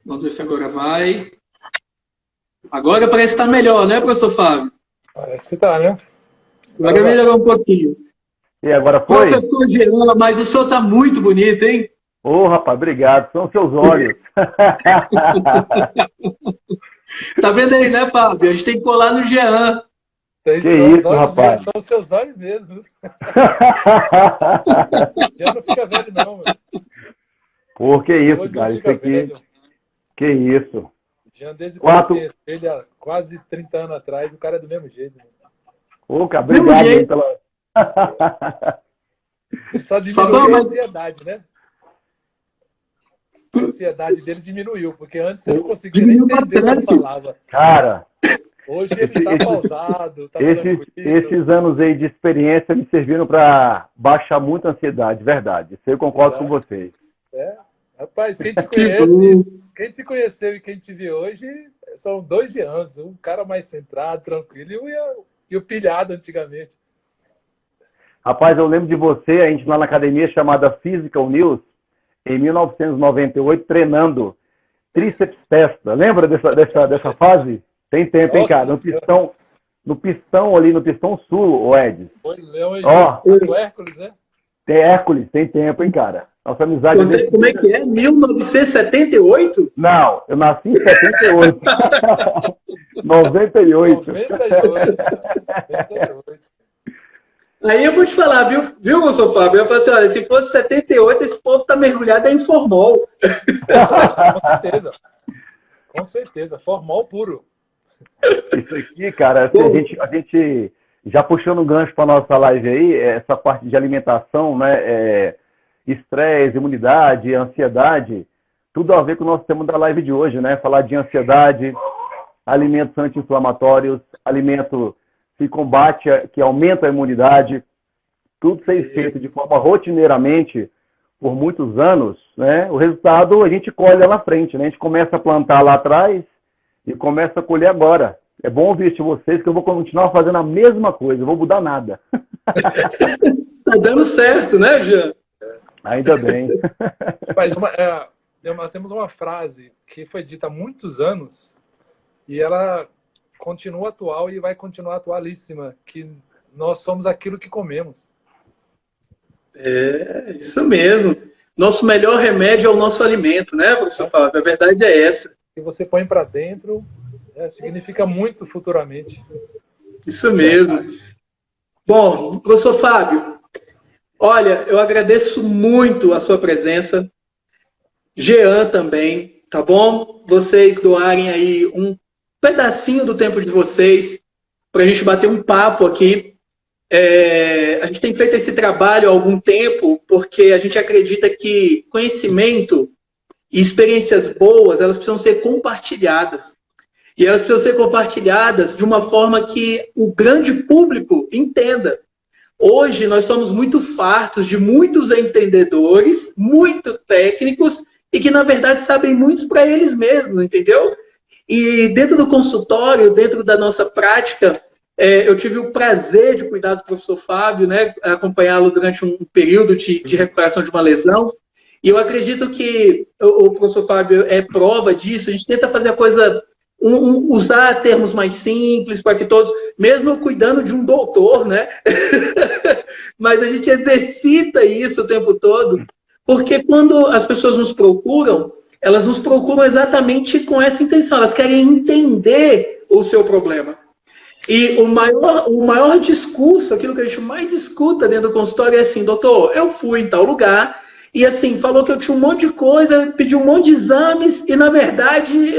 Vamos ver se agora vai. Agora parece estar melhor, né, professor Fábio? Parece que tá, né? Agora melhorou um pouquinho. E agora foi? Professor Jean, mas o senhor está muito bonito, hein? Ô, rapaz, obrigado. São seus olhos. Tá vendo aí, né, Fábio? A gente tem que colar no Jean. Tem Que são os isso, olhos rapaz? mesmo, são os seus olhos mesmo. Já não fica velho, não, mano. Pô, que isso, Hoje não cara. Isso fica aqui. velho. Que isso. Já desde quando eu Quatro. conheço ele há quase 30 anos atrás, o cara é do mesmo jeito. Né? Ô, cara, Mesmo obrigado aí jeito. pela. Ele só Fabão, diminuiu a mas ansiedade, né? A ansiedade dele diminuiu, porque antes você não conseguia nem diminuiu entender o que ele bastante. falava. Cara, Hoje ele tá pausado, tá tranquilo. esses anos aí de experiência me serviram para baixar muito a ansiedade, verdade. Isso eu concordo com vocês. É. Rapaz, quem te Que conhece, bom. quem te conheceu e quem te viu hoje são dois Jeans. Um cara mais centrado, tranquilo, e o pilhado antigamente. Rapaz, eu lembro de você, a gente lá na academia chamada Physical News, em 1998, treinando tríceps testa. Lembra dessa fase? Tem tempo, hein, Nossa cara? Senhora. No pistão ali, no pistão sul, o Ed. Foi Leão e Ó, o Hércules, né? tem Hércules, tem tempo, hein, cara? Nossa amizade desse... Como é que é? 1978? Não, eu nasci em 78. 98. 98. Aí eu vou te falar, viu, professor Fábio? Eu falei assim, olha, se fosse 78, esse povo tá mergulhado em formol. Com certeza. Com certeza. Formal puro. Isso aqui, cara, assim, a gente já puxando um gancho para nossa live aí, essa parte de alimentação, né, estresse, imunidade, ansiedade, tudo a ver com o nosso tema da live de hoje, né? Falar de ansiedade, alimentos anti-inflamatórios, alimento que combate, que aumenta a imunidade, tudo ser feito de forma rotineiramente por muitos anos, né? O resultado a gente colhe lá na frente, né? A gente começa a plantar lá atrás e começa a colher agora. É bom ouvir de vocês que eu vou continuar fazendo a mesma coisa, não vou mudar nada. Tá dando certo, né, Jean? Ainda bem. Mas nós temos uma frase que foi dita há muitos anos e ela continua atual e vai continuar atualíssima, que nós somos aquilo que comemos. É, isso mesmo. Nosso melhor remédio é o nosso alimento, né, professor Fábio? A verdade é essa. Que você põe para dentro significa muito futuramente. Isso mesmo. Bom, professor Fábio, olha, eu agradeço muito a sua presença. Jean também, tá bom? Vocês doarem aí um pedacinho do tempo de vocês para a gente bater um papo aqui. A gente tem feito esse trabalho há algum tempo porque a gente acredita que conhecimento e experiências boas, elas precisam ser compartilhadas. E elas precisam ser compartilhadas de uma forma que o grande público entenda. Hoje nós estamos muito fartos de muitos entendedores, muito técnicos, e que na verdade sabem muitos para eles mesmos, entendeu? E dentro do consultório, dentro da nossa prática, eu tive o prazer de cuidar do professor Fábio, né, acompanhá-lo durante um período de recuperação de uma lesão. E eu acredito que o professor Fábio é prova disso. A gente tenta fazer a coisa, usar termos mais simples para que todos, mesmo cuidando de um doutor, né? Mas a gente exercita isso o tempo todo, porque quando as pessoas nos procuram, elas nos procuram exatamente com essa intenção. Elas querem entender o seu problema. E o maior discurso, aquilo que a gente mais escuta dentro do consultório é assim: doutor, eu fui em tal lugar e assim, falou que eu tinha um monte de coisa, pediu um monte de exames e na verdade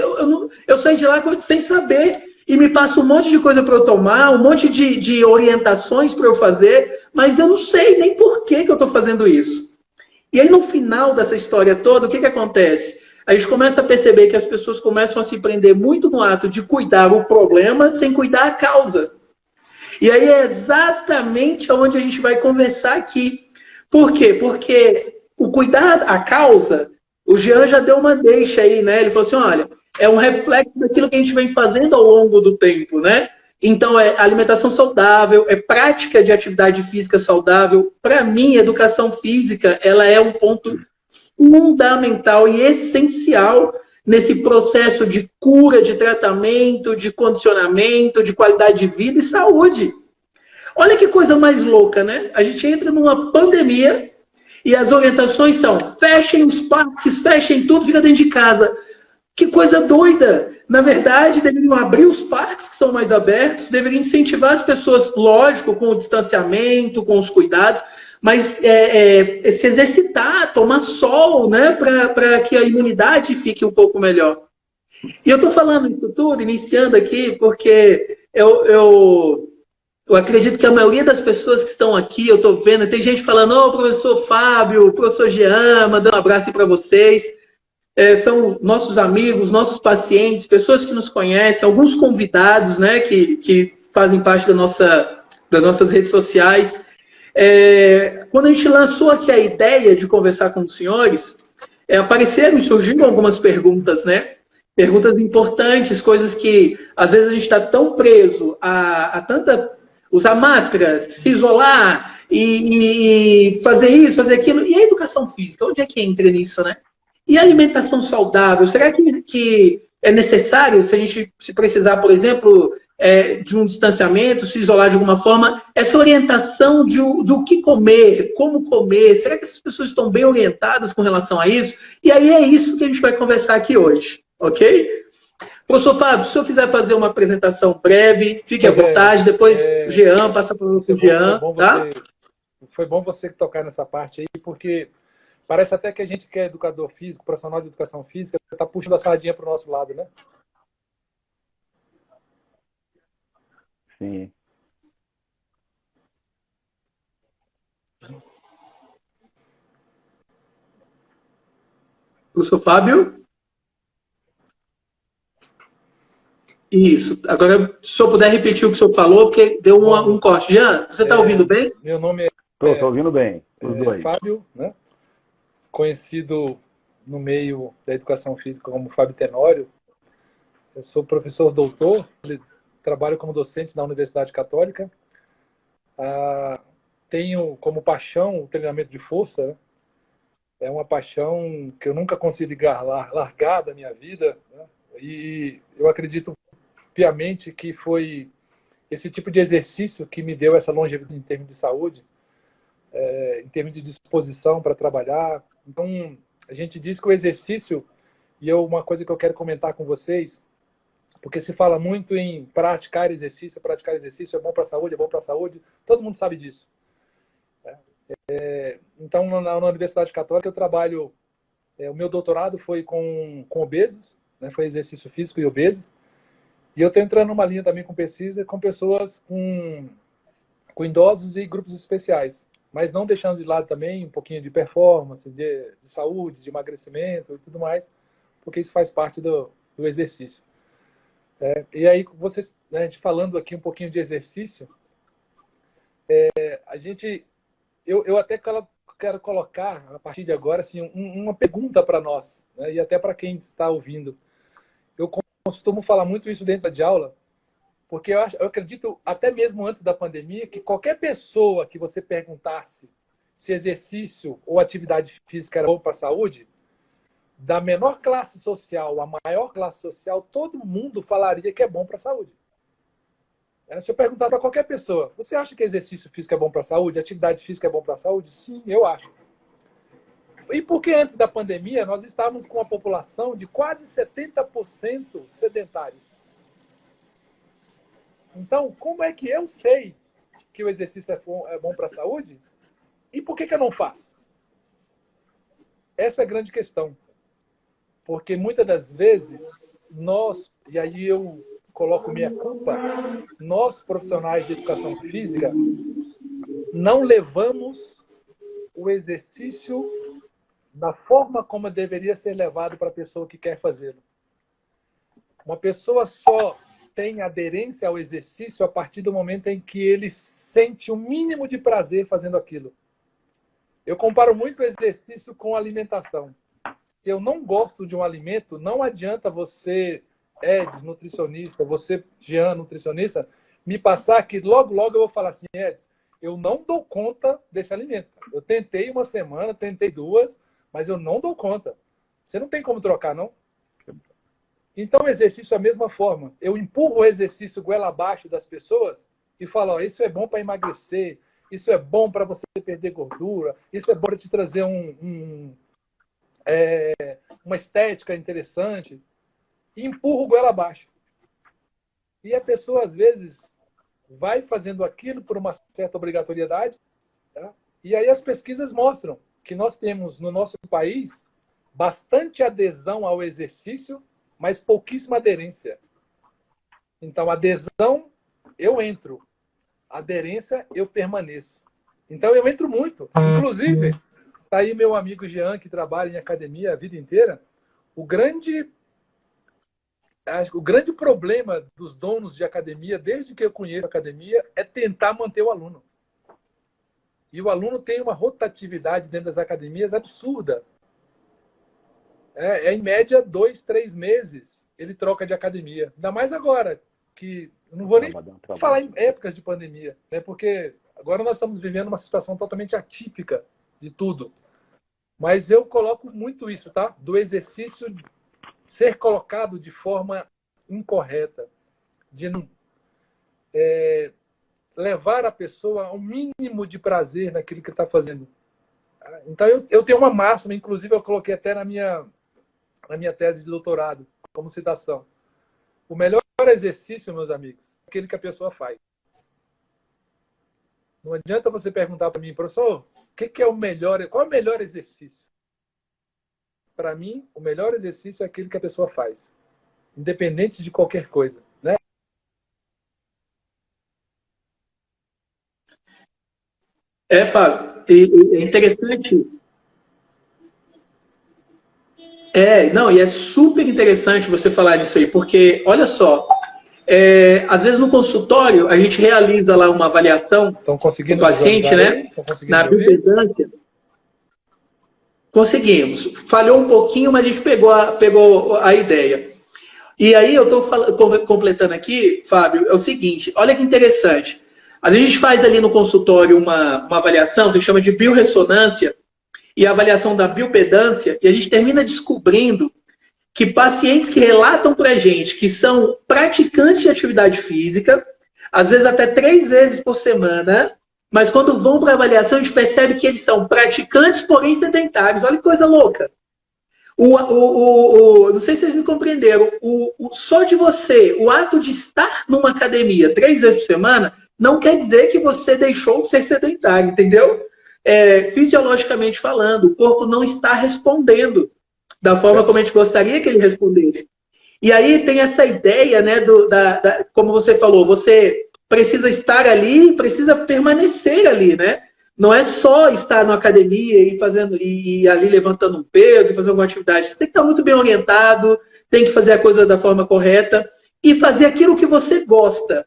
eu saí de lá sem saber e me passa um monte de coisa para eu tomar, um monte de orientações para eu fazer, mas eu não sei nem por que eu estou fazendo isso. E aí no final dessa história toda, o que acontece? A gente começa a perceber que as pessoas começam a se prender muito no ato de cuidar o problema sem cuidar a causa. E aí é exatamente onde a gente vai conversar aqui. Por quê? Porque o cuidar a causa, o Jean já deu uma deixa aí, né? Ele falou assim, olha, é um reflexo daquilo que a gente vem fazendo ao longo do tempo, né? Então, é alimentação saudável, é prática de atividade física saudável. Para mim, educação física, ela é um ponto fundamental e essencial nesse processo de cura, de tratamento, de condicionamento, de qualidade de vida e saúde. Olha que coisa mais louca, né? A gente entra numa pandemia e as orientações são: fechem os parques, fechem tudo, fica dentro de casa. Que coisa doida! Na verdade, deveriam abrir os parques que são mais abertos, deveriam incentivar as pessoas, lógico, com o distanciamento, com os cuidados, mas se exercitar, tomar sol, né, para que a imunidade fique um pouco melhor. E eu estou falando isso tudo, iniciando aqui, porque eu acredito que a maioria das pessoas que estão aqui, eu estou vendo, tem gente falando: ô, professor Fábio, professor Jean, mandando um abraço para vocês. São nossos amigos, nossos pacientes, pessoas que nos conhecem, alguns convidados, né, que fazem parte das nossas redes sociais. Quando a gente lançou aqui a ideia de conversar com os senhores, apareceram e surgiram algumas perguntas, né? Perguntas importantes, coisas que às vezes a gente está tão preso a tanta... usar máscaras, se isolar e fazer isso, fazer aquilo. E a educação física, onde é que entra nisso, né? E a alimentação saudável, será que é necessário, se precisar, por exemplo, de um distanciamento, se isolar de alguma forma, essa orientação do que comer, como comer, será que as pessoas estão bem orientadas com relação a isso? E aí é isso que a gente vai conversar aqui hoje, ok? Professor Fábio, se o senhor quiser fazer uma apresentação breve, fique à vontade, depois o Jean, passa para o Jean, tá? Foi bom você tocar nessa parte aí, porque parece até que a gente que é educador físico, profissional de educação física, está puxando a sardinha para o nosso lado, né? Sim. Professor Fábio? Isso. Agora, se o senhor puder repetir o que o senhor falou, porque deu um corte. Jean, você está ouvindo bem? Meu nome é... Estou ouvindo bem, os dois. Fábio, né? Conhecido no meio da educação física como Fábio Tenório. Eu sou professor doutor, trabalho como docente na Universidade Católica. Tenho como paixão o treinamento de força, né? É uma paixão que eu nunca consegui largar da minha vida, né? E eu acredito piamente que foi esse tipo de exercício que me deu essa longevidade em termos de saúde, em termos de disposição para trabalhar. Então, a gente diz que o exercício, e uma coisa que eu quero comentar com vocês, porque se fala muito em praticar exercício é bom para a saúde, todo mundo sabe disso. Então, na Universidade Católica, eu trabalho, o meu doutorado foi com obesos, né, foi exercício físico e obesos, e eu estou entrando numa linha também com pesquisa com pessoas com idosos e grupos especiais, mas não deixando de lado também um pouquinho de performance, de saúde, de emagrecimento e tudo mais, porque isso faz parte do exercício. E aí, vocês, né, a gente falando aqui um pouquinho de exercício, eu até quero colocar, a partir de agora, assim, uma pergunta para nós, né, e até para quem está ouvindo. Eu costumo falar muito isso dentro de aula, porque eu acredito, até mesmo antes da pandemia, que qualquer pessoa que você perguntasse se exercício ou atividade física era bom para a saúde, da menor classe social à maior classe social, todo mundo falaria que é bom para a saúde. Se eu perguntar para qualquer pessoa, você acha que exercício físico é bom para a saúde? Atividade física é bom para a saúde? Sim, eu acho. E porque antes da pandemia, nós estávamos com uma população de quase 70% sedentários. Então, como é que eu sei que o exercício é bom para a saúde? E por que eu não faço? Essa é a grande questão. Porque muitas das vezes, nós, e aí eu coloco minha culpa, nós profissionais de educação física, não levamos o exercício da forma como deveria ser levado para a pessoa que quer fazê-lo. Uma pessoa só tem aderência ao exercício a partir do momento em que ele sente o mínimo de prazer fazendo aquilo. Eu comparo muito o exercício com a alimentação. Se eu não gosto de um alimento, não adianta você, Edson, nutricionista, você, Jean, nutricionista, me passar que logo eu vou falar assim: Edson, eu não dou conta desse alimento. Eu tentei uma semana, tentei duas, mas eu não dou conta. Você não tem como trocar, não? Então, o exercício é a mesma forma. Eu empurro o exercício goela abaixo das pessoas e falo, ó, isso é bom para emagrecer, isso é bom para você perder gordura, isso é bom para te trazer uma estética interessante. E empurro o goela abaixo. E a pessoa, às vezes, vai fazendo aquilo por uma certa obrigatoriedade, tá? E aí as pesquisas mostram que nós temos, no nosso país, bastante adesão ao exercício, mas pouquíssima aderência. Então, adesão, eu entro. Aderência, eu permaneço. Então, eu entro muito. Inclusive, tá aí meu amigo Jean, que trabalha em academia a vida inteira. O grande problema dos donos de academia, desde que eu conheço a academia, é tentar manter o aluno. E o aluno tem uma rotatividade dentro das academias absurda. Em média, 2, 3 meses ele troca de academia. Ainda mais agora, que eu não vou nem falar em épocas de pandemia, né? Porque agora nós estamos vivendo uma situação totalmente atípica de tudo. Mas eu coloco muito isso, tá? Do exercício ser colocado de forma incorreta, de não levar a pessoa ao mínimo de prazer naquilo que está fazendo. Então, eu tenho uma máxima, inclusive eu coloquei até na minha tese de doutorado, como citação. O melhor exercício, meus amigos, é aquele que a pessoa faz. Não adianta você perguntar para mim, professor, qual é o melhor exercício? Para mim, o melhor exercício é aquele que a pessoa faz, independente de qualquer coisa, né? Fábio, é interessante. Não, e é super interessante você falar disso aí, porque, olha só, às vezes no consultório a gente realiza lá uma avaliação do paciente, né? Na biopedância. Conseguimos. Falhou um pouquinho, mas a gente pegou a ideia. E aí eu estou completando aqui, Fábio, é o seguinte, olha que interessante. Às vezes a gente faz ali no consultório uma avaliação que a gente chama de biorressonância e a avaliação da biopedância, e a gente termina descobrindo que pacientes que relatam para a gente que são praticantes de atividade física, às vezes até 3 vezes por semana, mas quando vão para a avaliação a gente percebe que eles são praticantes, porém sedentários. Olha que coisa louca. Não sei se vocês me compreenderam, só de o ato de estar numa academia 3 vezes por semana, não quer dizer que você deixou de ser sedentário, entendeu? Fisiologicamente falando, o corpo não está respondendo da forma como a gente gostaria que ele respondesse. E aí tem essa ideia, né, como você falou, você precisa estar ali, precisa permanecer ali, né? Não é só estar na academia e ali levantando um peso, fazendo alguma atividade. Você tem que estar muito bem orientado, tem que fazer a coisa da forma correta e fazer aquilo que você gosta.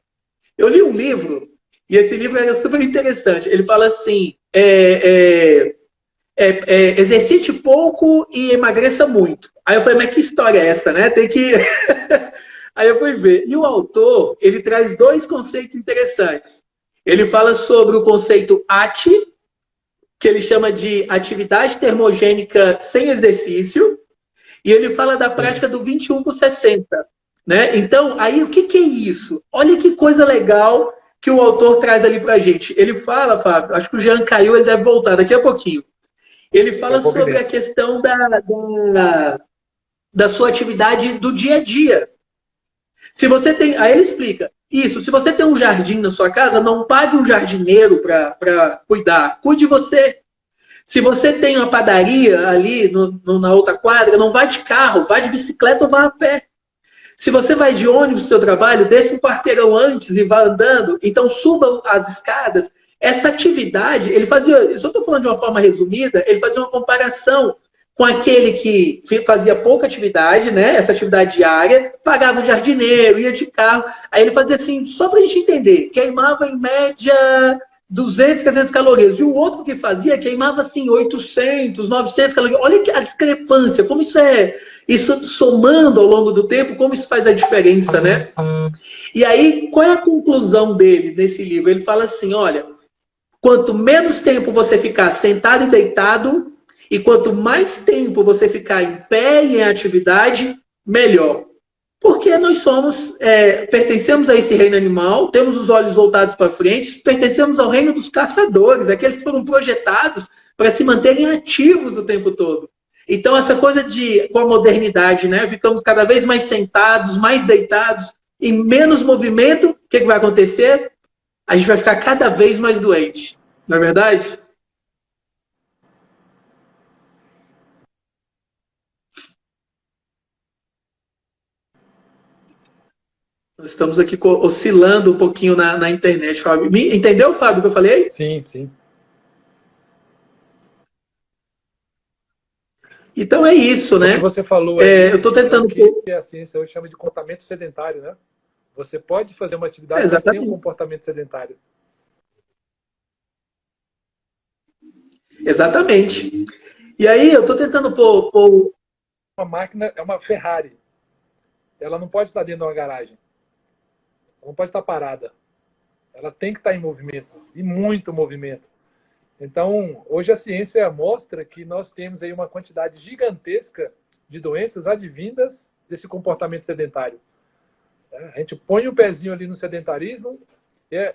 Eu li um livro, e esse livro é super interessante. Ele fala assim, exercite pouco e emagreça muito. Aí eu falei, mas que história é essa, né? Tem que... Aí eu fui ver. E o autor, ele traz 2 conceitos interessantes. Ele fala sobre o conceito AT, que ele chama de atividade termogênica sem exercício, e ele fala da prática do 21/60. Né? Então, aí o que é isso? Olha que coisa legal que o autor traz ali pra gente. Ele fala, Fábio, acho que o Jean caiu, ele deve voltar daqui a pouquinho. Ele fala sobre a questão da sua atividade do dia a dia. Se você tem, aí ele explica, se você tem um jardim na sua casa, não pague um jardineiro para cuidar, cuide de você. Se você tem uma padaria ali na outra quadra, não vá de carro, vá de bicicleta ou vá a pé. Se você vai de ônibus no seu trabalho, desça um quarteirão antes e vá andando, então suba as escadas. Essa atividade, ele fazia, só estou falando de uma forma resumida, ele fazia uma comparação com aquele que fazia pouca atividade, né? Essa atividade diária, pagava o jardineiro, ia de carro. Aí ele fazia assim, só para a gente entender, queimava em média 200, 300 calorias. E o outro que fazia queimava assim 800, 900 calorias. Olha a discrepância, como isso somando ao longo do tempo, como isso faz a diferença, né? E aí, qual é a conclusão dele nesse livro? Ele fala assim, olha, quanto menos tempo você ficar sentado e deitado, e quanto mais tempo você ficar em pé e em atividade, melhor. Porque nós somos, pertencemos a esse reino animal, temos os olhos voltados para frente, pertencemos ao reino dos caçadores, aqueles que foram projetados para se manterem ativos o tempo todo. Então, essa coisa com a modernidade, né? Ficamos cada vez mais sentados, mais deitados, e menos movimento, o que vai acontecer? A gente vai ficar cada vez mais doente. Não é verdade? Nós estamos aqui oscilando um pouquinho na internet, Fábio. Entendeu, Fábio, o que eu falei? Sim, sim. Então é isso, né? O que você falou aí, eu estou tentando... que a ciência hoje chama de comportamento sedentário, né? Você pode fazer uma atividade, mas tem um comportamento sedentário. Exatamente. E aí eu estou tentando pôr... Uma máquina é uma Ferrari. Ela não pode estar dentro de uma garagem. Ela não pode estar parada. Ela tem que estar em movimento. E muito movimento. Então, hoje a ciência mostra que nós temos aí uma quantidade gigantesca de doenças advindas desse comportamento sedentário. A gente põe o pezinho ali no sedentarismo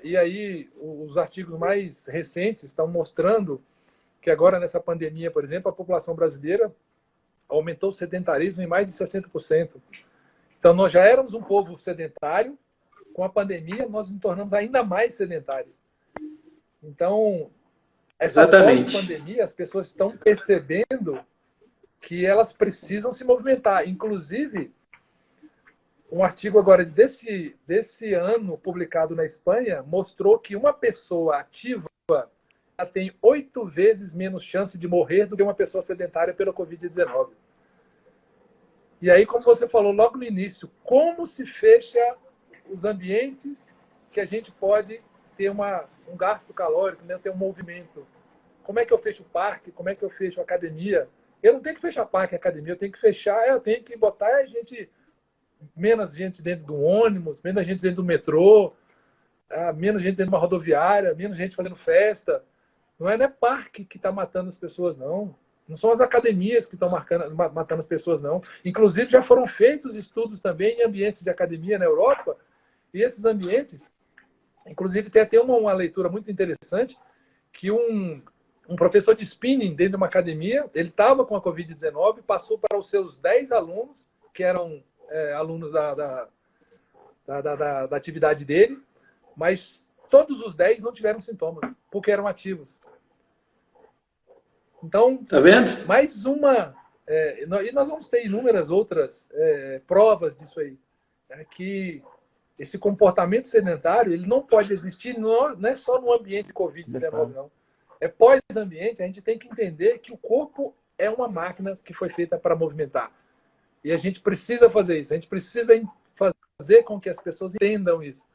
e aí os artigos mais recentes estão mostrando que agora nessa pandemia, por exemplo, a população brasileira aumentou o sedentarismo em mais de 60%. Então, nós já éramos um povo sedentário, com a pandemia nós nos tornamos ainda mais sedentários. Então, essa pós-pandemia, as pessoas estão percebendo que elas precisam se movimentar. Inclusive, um artigo agora desse ano, publicado na Espanha, mostrou que uma pessoa ativa tem 8 vezes menos chance de morrer do que uma pessoa sedentária pela Covid-19. E aí, como você falou logo no início, como se fecha os ambientes que a gente pode ter um gasto calórico, né? Ter um movimento. Como é que eu fecho o parque? Como é que eu fecho a academia? Eu não tenho que fechar parque e academia, eu tenho que fechar, eu tenho que botar menos gente dentro do ônibus, menos gente dentro do metrô, menos gente dentro de uma rodoviária, menos gente fazendo festa. Não é parque que está matando as pessoas, não. Não são as academias que estão matando as pessoas, não. Inclusive, já foram feitos estudos também em ambientes de academia na Europa, e esses ambientes, inclusive, tem até uma leitura muito interessante, que um professor de spinning dentro de uma academia, ele estava com a Covid-19, passou para os seus 10 alunos, que eram alunos da atividade dele, mas todos os 10 não tiveram sintomas, porque eram ativos. Então, tá vendo? Mais uma... e nós vamos ter inúmeras outras provas disso aí. Que esse comportamento sedentário ele não pode existir, não é só no ambiente de Covid-19, não. É pós-ambiente, a gente tem que entender que o corpo é uma máquina que foi feita para movimentar. E a gente precisa fazer isso. A gente precisa fazer com que as pessoas entendam isso.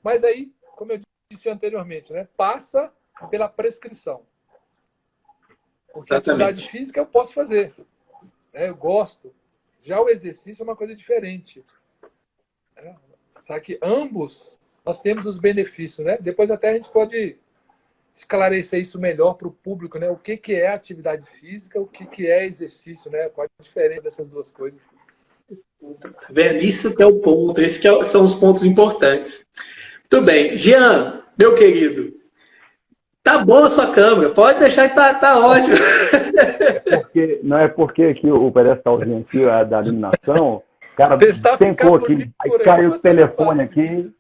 Mas aí, como eu disse anteriormente, né, passa pela prescrição. Porque a atividade física eu posso fazer. Eu gosto. Já o exercício é uma coisa diferente. Sabe que ambos nós temos os benefícios, né? Depois até a gente pode esclarecer isso melhor para o público, né? O que é atividade física, o que é exercício, né? Qual a diferença dessas duas coisas? Tá vendo? Isso que é o ponto. Esses são os pontos importantes. Muito bem. Jean, meu querido, tá boa a sua câmera. Pode deixar que tá ótimo. Não é porque aqui o pedestalzinho aqui da iluminação, o cara tencou aqui, aí caiu o telefone aqui.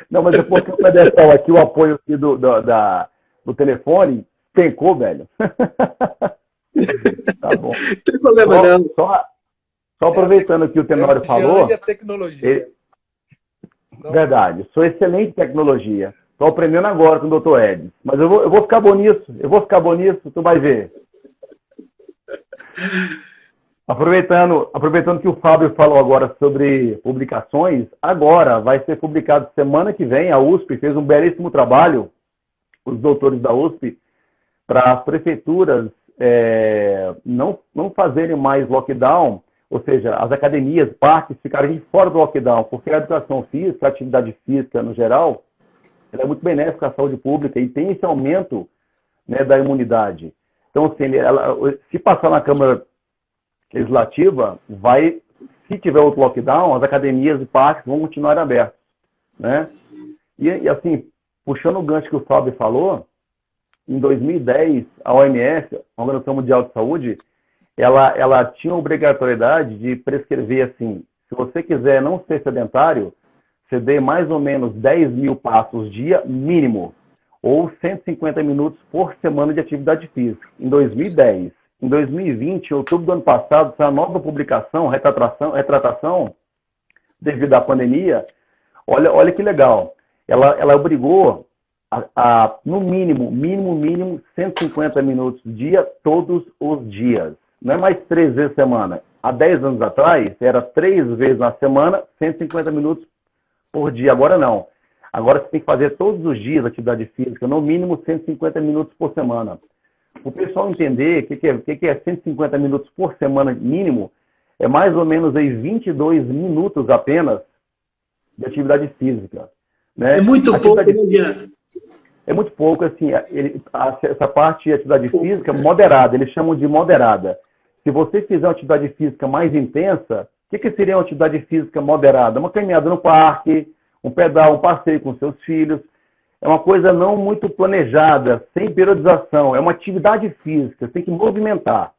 Não, mas é porque o pedestal aqui, o apoio aqui do telefone, tencou, velho. Tá bom. Não tem problema não. Só aproveitando o que o Tenório falou. E a tecnologia. Verdade, sou excelente em tecnologia. Estou aprendendo agora com o Dr. Edson. Mas eu vou ficar bom nisso. Tu vai ver. Aproveitando que o Fábio falou agora sobre publicações, agora vai ser publicado semana que vem, a USP fez um belíssimo trabalho, os doutores da USP, para as prefeituras não fazerem mais lockdown, ou seja, as academias, parques ficarem fora do lockdown, porque a educação física, a atividade física no geral, ela é muito benéfica à saúde pública e tem esse aumento, né, da imunidade. Então, assim, se passar na Câmara Legislativa, vai se tiver outro lockdown, as academias e parques vão continuar abertos, né? E assim, puxando o gancho que o Fábio falou, em 2010, a OMS, a Organização Mundial de Saúde, ela tinha a obrigatoriedade de prescrever assim, se você quiser não ser sedentário, você dê mais ou menos 10 mil passos dia mínimo, ou 150 minutos por semana de atividade física, em 2010. Em 2020, em outubro do ano passado, saiu a nova publicação, retratação, devido à pandemia. Olha que legal. Ela obrigou no mínimo 150 minutos dia, todos os dias. Não é mais 3 vezes a semana. Há 10 anos atrás, era 3 vezes na semana, 150 minutos por dia. Agora não. Agora você tem que fazer todos os dias atividade física, no mínimo 150 minutos por semana. O pessoal entender o que é 150 minutos por semana mínimo, é mais ou menos aí 22 minutos apenas de atividade física. Né? É muito pouco, não adianta. É muito pouco, assim, essa parte de atividade física moderada, eles chamam de moderada. Se você fizer uma atividade física mais intensa, o que seria uma atividade física moderada? Uma caminhada no parque, um pedal, um passeio com seus filhos. É uma coisa não muito planejada, sem periodização. É uma atividade física, você tem que movimentar.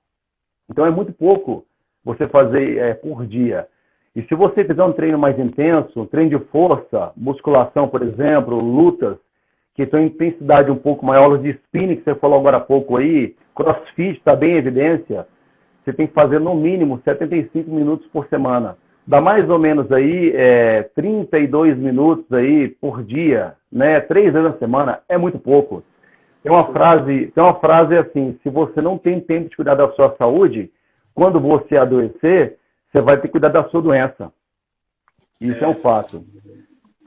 Então é muito pouco você fazer por dia. E se você fizer um treino mais intenso, um treino de força, musculação, por exemplo, lutas, que tem intensidade um pouco maior, aulas de spinning, que você falou agora há pouco aí, crossfit está bem em evidência, você tem que fazer no mínimo 75 minutos por semana. Dá mais ou menos aí 32 minutos aí por dia, né? 3 vezes na semana, é muito pouco. Tem uma frase assim, se você não tem tempo de cuidar da sua saúde, quando você adoecer, você vai ter que cuidar da sua doença. Isso é um fato.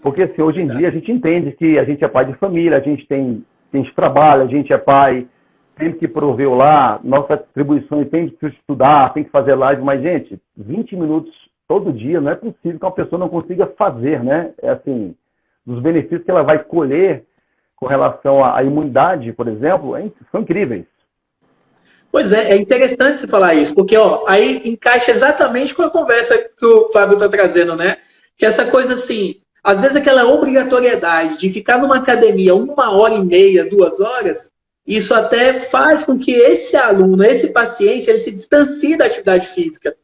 Porque assim, hoje em dia a gente entende que a gente é pai de família, a gente trabalha, a gente é pai, tem que prover lá, nossas atribuições, tem que estudar, tem que fazer live, mas gente, 20 minutos todo dia não é possível que uma pessoa não consiga fazer, né? É assim, dos benefícios que ela vai colher com relação à imunidade, por exemplo, são incríveis. Pois é interessante você falar isso, porque aí encaixa exatamente com a conversa que o Fábio está trazendo, né? Que essa coisa assim, às vezes aquela obrigatoriedade de ficar numa academia 1h30, 2 horas, isso até faz com que esse aluno, esse paciente, ele se distancie da atividade física.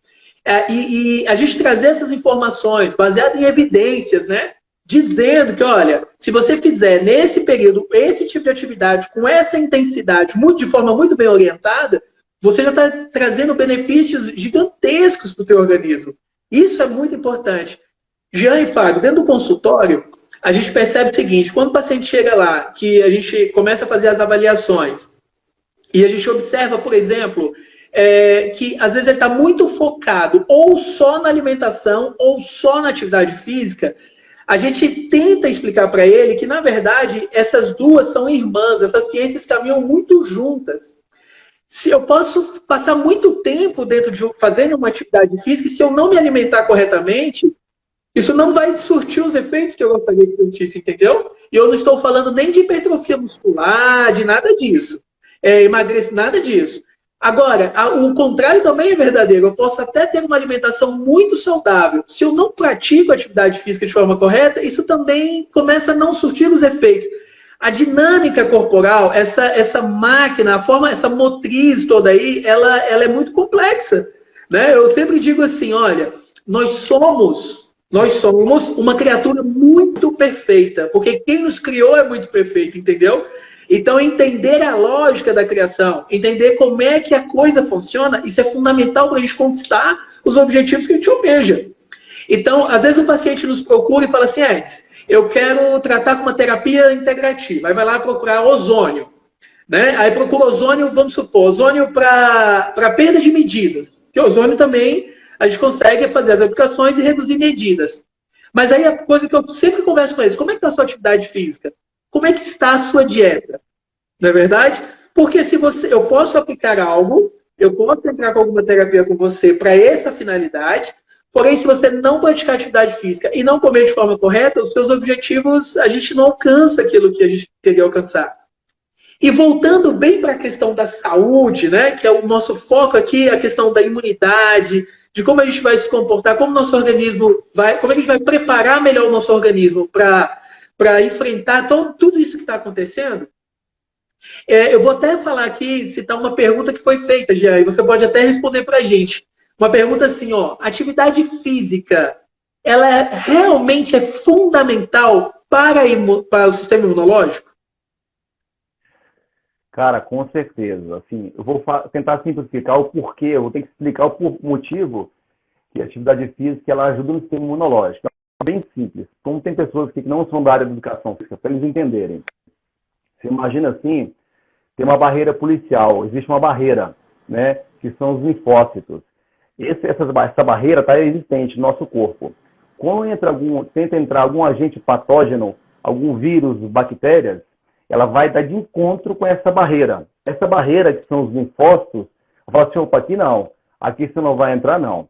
E a gente trazer essas informações baseadas em evidências, né? Dizendo que, olha, se você fizer nesse período esse tipo de atividade com essa intensidade, de forma muito bem orientada, você já está trazendo benefícios gigantescos para o teu organismo. Isso é muito importante. Jean e Fábio, dentro do consultório, a gente percebe o seguinte, quando o paciente chega lá, que a gente começa a fazer as avaliações, e a gente observa, por exemplo, que às vezes ele está muito focado ou só na alimentação ou só na atividade física, a gente tenta explicar para ele que, na verdade, essas duas são irmãs, essas ciências caminham muito juntas. Se eu posso passar muito tempo dentro de fazendo uma atividade física, e se eu não me alimentar corretamente, isso não vai surtir os efeitos que eu gostaria que surtisse, entendeu? E eu não estou falando nem de hipertrofia muscular, de nada disso. Emagrecer, nada disso. Agora, o contrário também é verdadeiro. Eu posso até ter uma alimentação muito saudável. Se eu não pratico atividade física de forma correta, isso também começa a não surtir os efeitos. A dinâmica corporal, essa máquina, essa motriz toda aí, ela é muito complexa. Né? Eu sempre digo assim, olha, nós somos uma criatura muito perfeita, porque quem nos criou é muito perfeito, entendeu? Então, entender a lógica da criação, entender como é que a coisa funciona, isso é fundamental para a gente conquistar os objetivos que a gente almeja. Então, às vezes o paciente nos procura e fala assim, eu quero tratar com uma terapia integrativa. Aí vai lá procurar ozônio. Né? Aí procura ozônio, vamos supor, ozônio para perda de medidas. Porque ozônio também a gente consegue fazer as aplicações e reduzir medidas. Mas aí a coisa que eu sempre converso com eles, como é que está a sua atividade física? Como é que está a sua dieta? Não é verdade? Porque se eu posso aplicar algo, eu posso entrar com alguma terapia com você para essa finalidade, porém, se você não praticar atividade física e não comer de forma correta, os seus objetivos, a gente não alcança aquilo que a gente queria alcançar. E voltando bem para a questão da saúde, né, que é o nosso foco aqui, a questão da imunidade, de como a gente vai se comportar, como nosso organismo vai, como a gente vai preparar melhor o nosso organismo para enfrentar tudo isso que está acontecendo. Eu vou até falar aqui, citar uma pergunta que foi feita, já, e você pode até responder para a gente. Uma pergunta assim, ó, atividade física, ela realmente é fundamental para o sistema imunológico? Cara, com certeza. Assim, eu vou tentar simplificar o porquê, eu vou ter que explicar o motivo que a atividade física ela ajuda no sistema imunológico. É bem simples. Como tem pessoas que não são da área da educação física, para eles entenderem. Você imagina assim, tem uma barreira policial, existe uma barreira, né, que são os linfócitos. Essa barreira está existente no nosso corpo. Quando tenta entrar algum agente patógeno, algum vírus, bactérias, ela vai dar de encontro com essa barreira. Essa barreira, que são os linfócitos, fala assim, opa, aqui não, aqui você não vai entrar, não.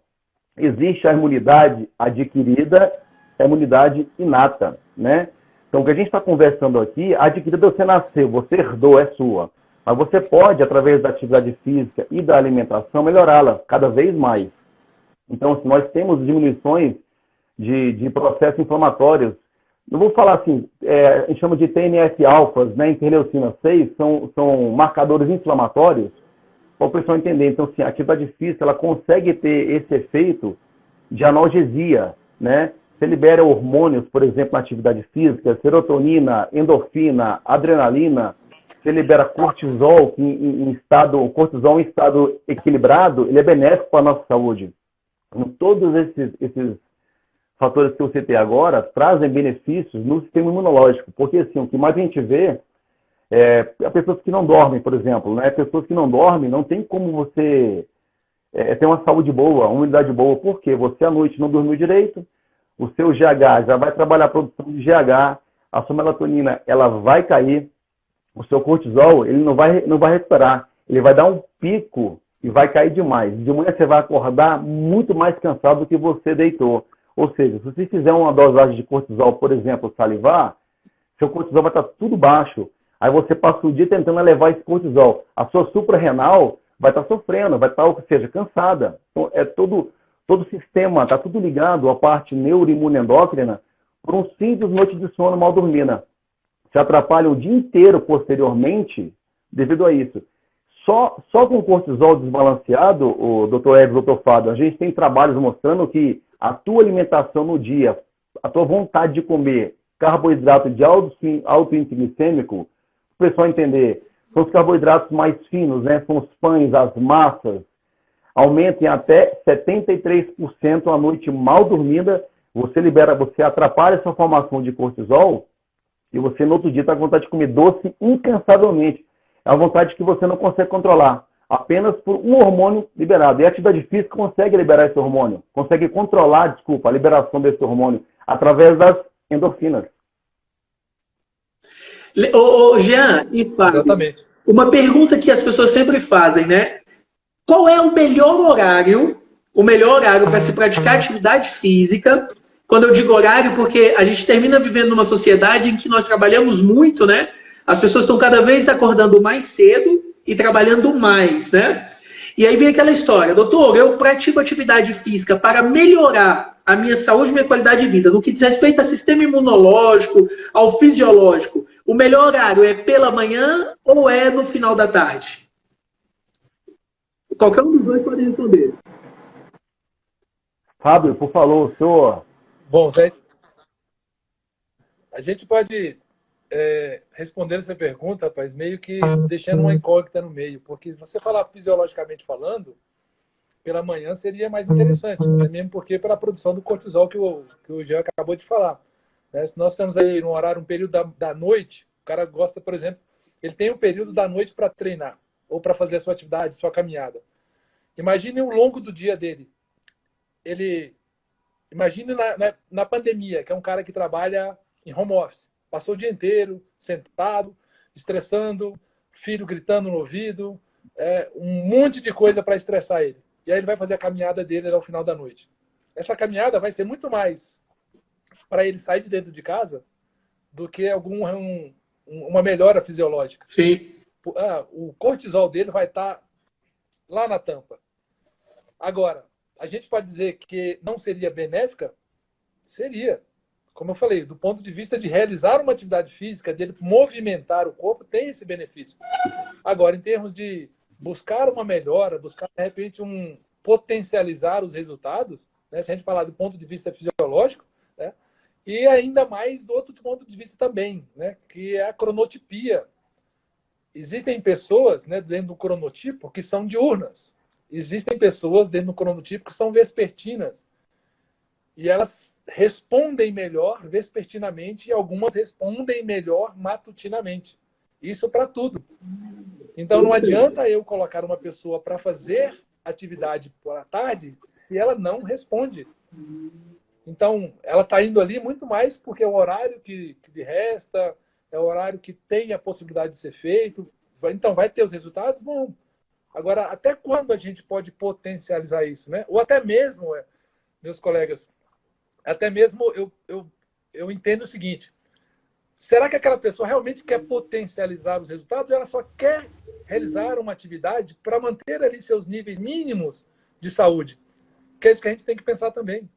Existe a imunidade adquirida, a imunidade inata, né? Então, o que a gente está conversando aqui, a adquirida você nasceu, você herdou, é sua. Mas você pode, através da atividade física e da alimentação, melhorá-la cada vez mais. Então, assim, nós temos diminuições de processos inflamatórios. Eu vou falar assim, a gente chama de TNF-alfas, né, interleucina 6, são marcadores inflamatórios, para o pessoal entender. Então, assim, a atividade física ela consegue ter esse efeito de analgesia, né? Você libera hormônios, por exemplo, na atividade física, serotonina, endorfina, adrenalina, você libera cortisol, que o cortisol em estado equilibrado, ele é benéfico para a nossa saúde. Então, todos esses fatores que eu citei agora trazem benefícios no sistema imunológico, porque assim, o que mais a gente vê é pessoas que não dormem, por exemplo, né? Pessoas que não dormem, não tem como você ter uma saúde boa, uma imunidade boa, porque você à noite não dormiu direito, o seu GH já vai trabalhar a produção de GH, a sua melatonina ela vai cair, o seu cortisol ele não vai recuperar, ele vai dar um pico e vai cair demais. De manhã você vai acordar muito mais cansado do que você deitou. Ou seja, se você fizer uma dosagem de cortisol, por exemplo, salivar, seu cortisol vai estar tudo baixo. Aí você passa o dia tentando elevar esse cortisol. A sua suprarrenal vai estar sofrendo, vai estar, ou seja, cansada. Então, todo o sistema, está tudo ligado à parte neuroimunoendócrina por um simples noite de sono mal dormida. Se atrapalha o dia inteiro posteriormente devido a isso. Só com o cortisol desbalanceado, o Dr. Edson, Dr. Fábio, a gente tem trabalhos mostrando que a tua alimentação no dia, a tua vontade de comer carboidrato de alto índice glicêmico, para o pessoal entender, são os carboidratos mais finos, né? São os pães, as massas, aumentem até 73% à noite mal dormida, você atrapalha essa formação de cortisol e você no outro dia está com vontade de comer doce incansavelmente. É uma vontade que você não consegue controlar, apenas por um hormônio liberado. E a atividade física consegue liberar esse hormônio, consegue controlar, a liberação desse hormônio através das endorfinas. Jean e Fábio, exatamente. Uma pergunta que as pessoas sempre fazem, né? Qual é o melhor horário para se praticar atividade física? Quando eu digo horário, porque a gente termina vivendo numa sociedade em que nós trabalhamos muito, né? As pessoas estão cada vez acordando mais cedo e trabalhando mais, né? E aí vem aquela história, doutor, eu pratico atividade física para melhorar a minha saúde e minha qualidade de vida. No que diz respeito ao sistema imunológico, ao fisiológico, o melhor horário é pela manhã ou é no final da tarde? Qualquer um dos dois pode responder. Fábio, por favor, senhor. Bom, Zé, a gente pode responder essa pergunta, rapaz, meio que deixando uma incógnita no meio, porque se você falar fisiologicamente falando, pela manhã seria mais interessante, né? Mesmo porque pela produção do cortisol que o Jean acabou de falar. Né? Se nós temos aí no horário, um período da noite, o cara gosta, por exemplo, ele tem um período da noite para treinar, ou para fazer a sua atividade, sua caminhada. Imagine o longo do dia dele. Imagine na pandemia, que é um cara que trabalha em home office. Passou o dia inteiro sentado, estressando, filho gritando no ouvido, um monte de coisa para estressar ele. E aí ele vai fazer a caminhada dele ao final da noite. Essa caminhada vai ser muito mais para ele sair de dentro de casa do que uma melhora fisiológica. Sim. o cortisol dele vai estar lá na tampa. Agora, a gente pode dizer que não seria benéfica? Seria. Como eu falei, do ponto de vista de realizar uma atividade física, dele movimentar o corpo, tem esse benefício. Agora, em termos de buscar uma melhora, buscar, de repente, potencializar os resultados, né? Se a gente falar do ponto de vista fisiológico, né? E ainda mais do outro ponto de vista também, né? Que é a cronotipia. Existem pessoas, né, dentro do cronotipo que são diurnas. Existem pessoas dentro do cronotipo que são vespertinas. E elas respondem melhor vespertinamente e algumas respondem melhor matutinamente. Isso para tudo. Então não adianta eu colocar uma pessoa para fazer atividade por tarde se ela não responde. Então ela está indo ali muito mais porque é o horário que lhe resta, é o horário que tem a possibilidade de ser feito. Então vai ter os resultados? Bom. Agora, até quando a gente pode potencializar isso, né? Ou até mesmo, meus colegas, até mesmo eu entendo o seguinte: será que aquela pessoa realmente quer potencializar os resultados ou ela só quer realizar uma atividade para manter ali seus níveis mínimos de saúde? Que é isso que a gente tem que pensar também.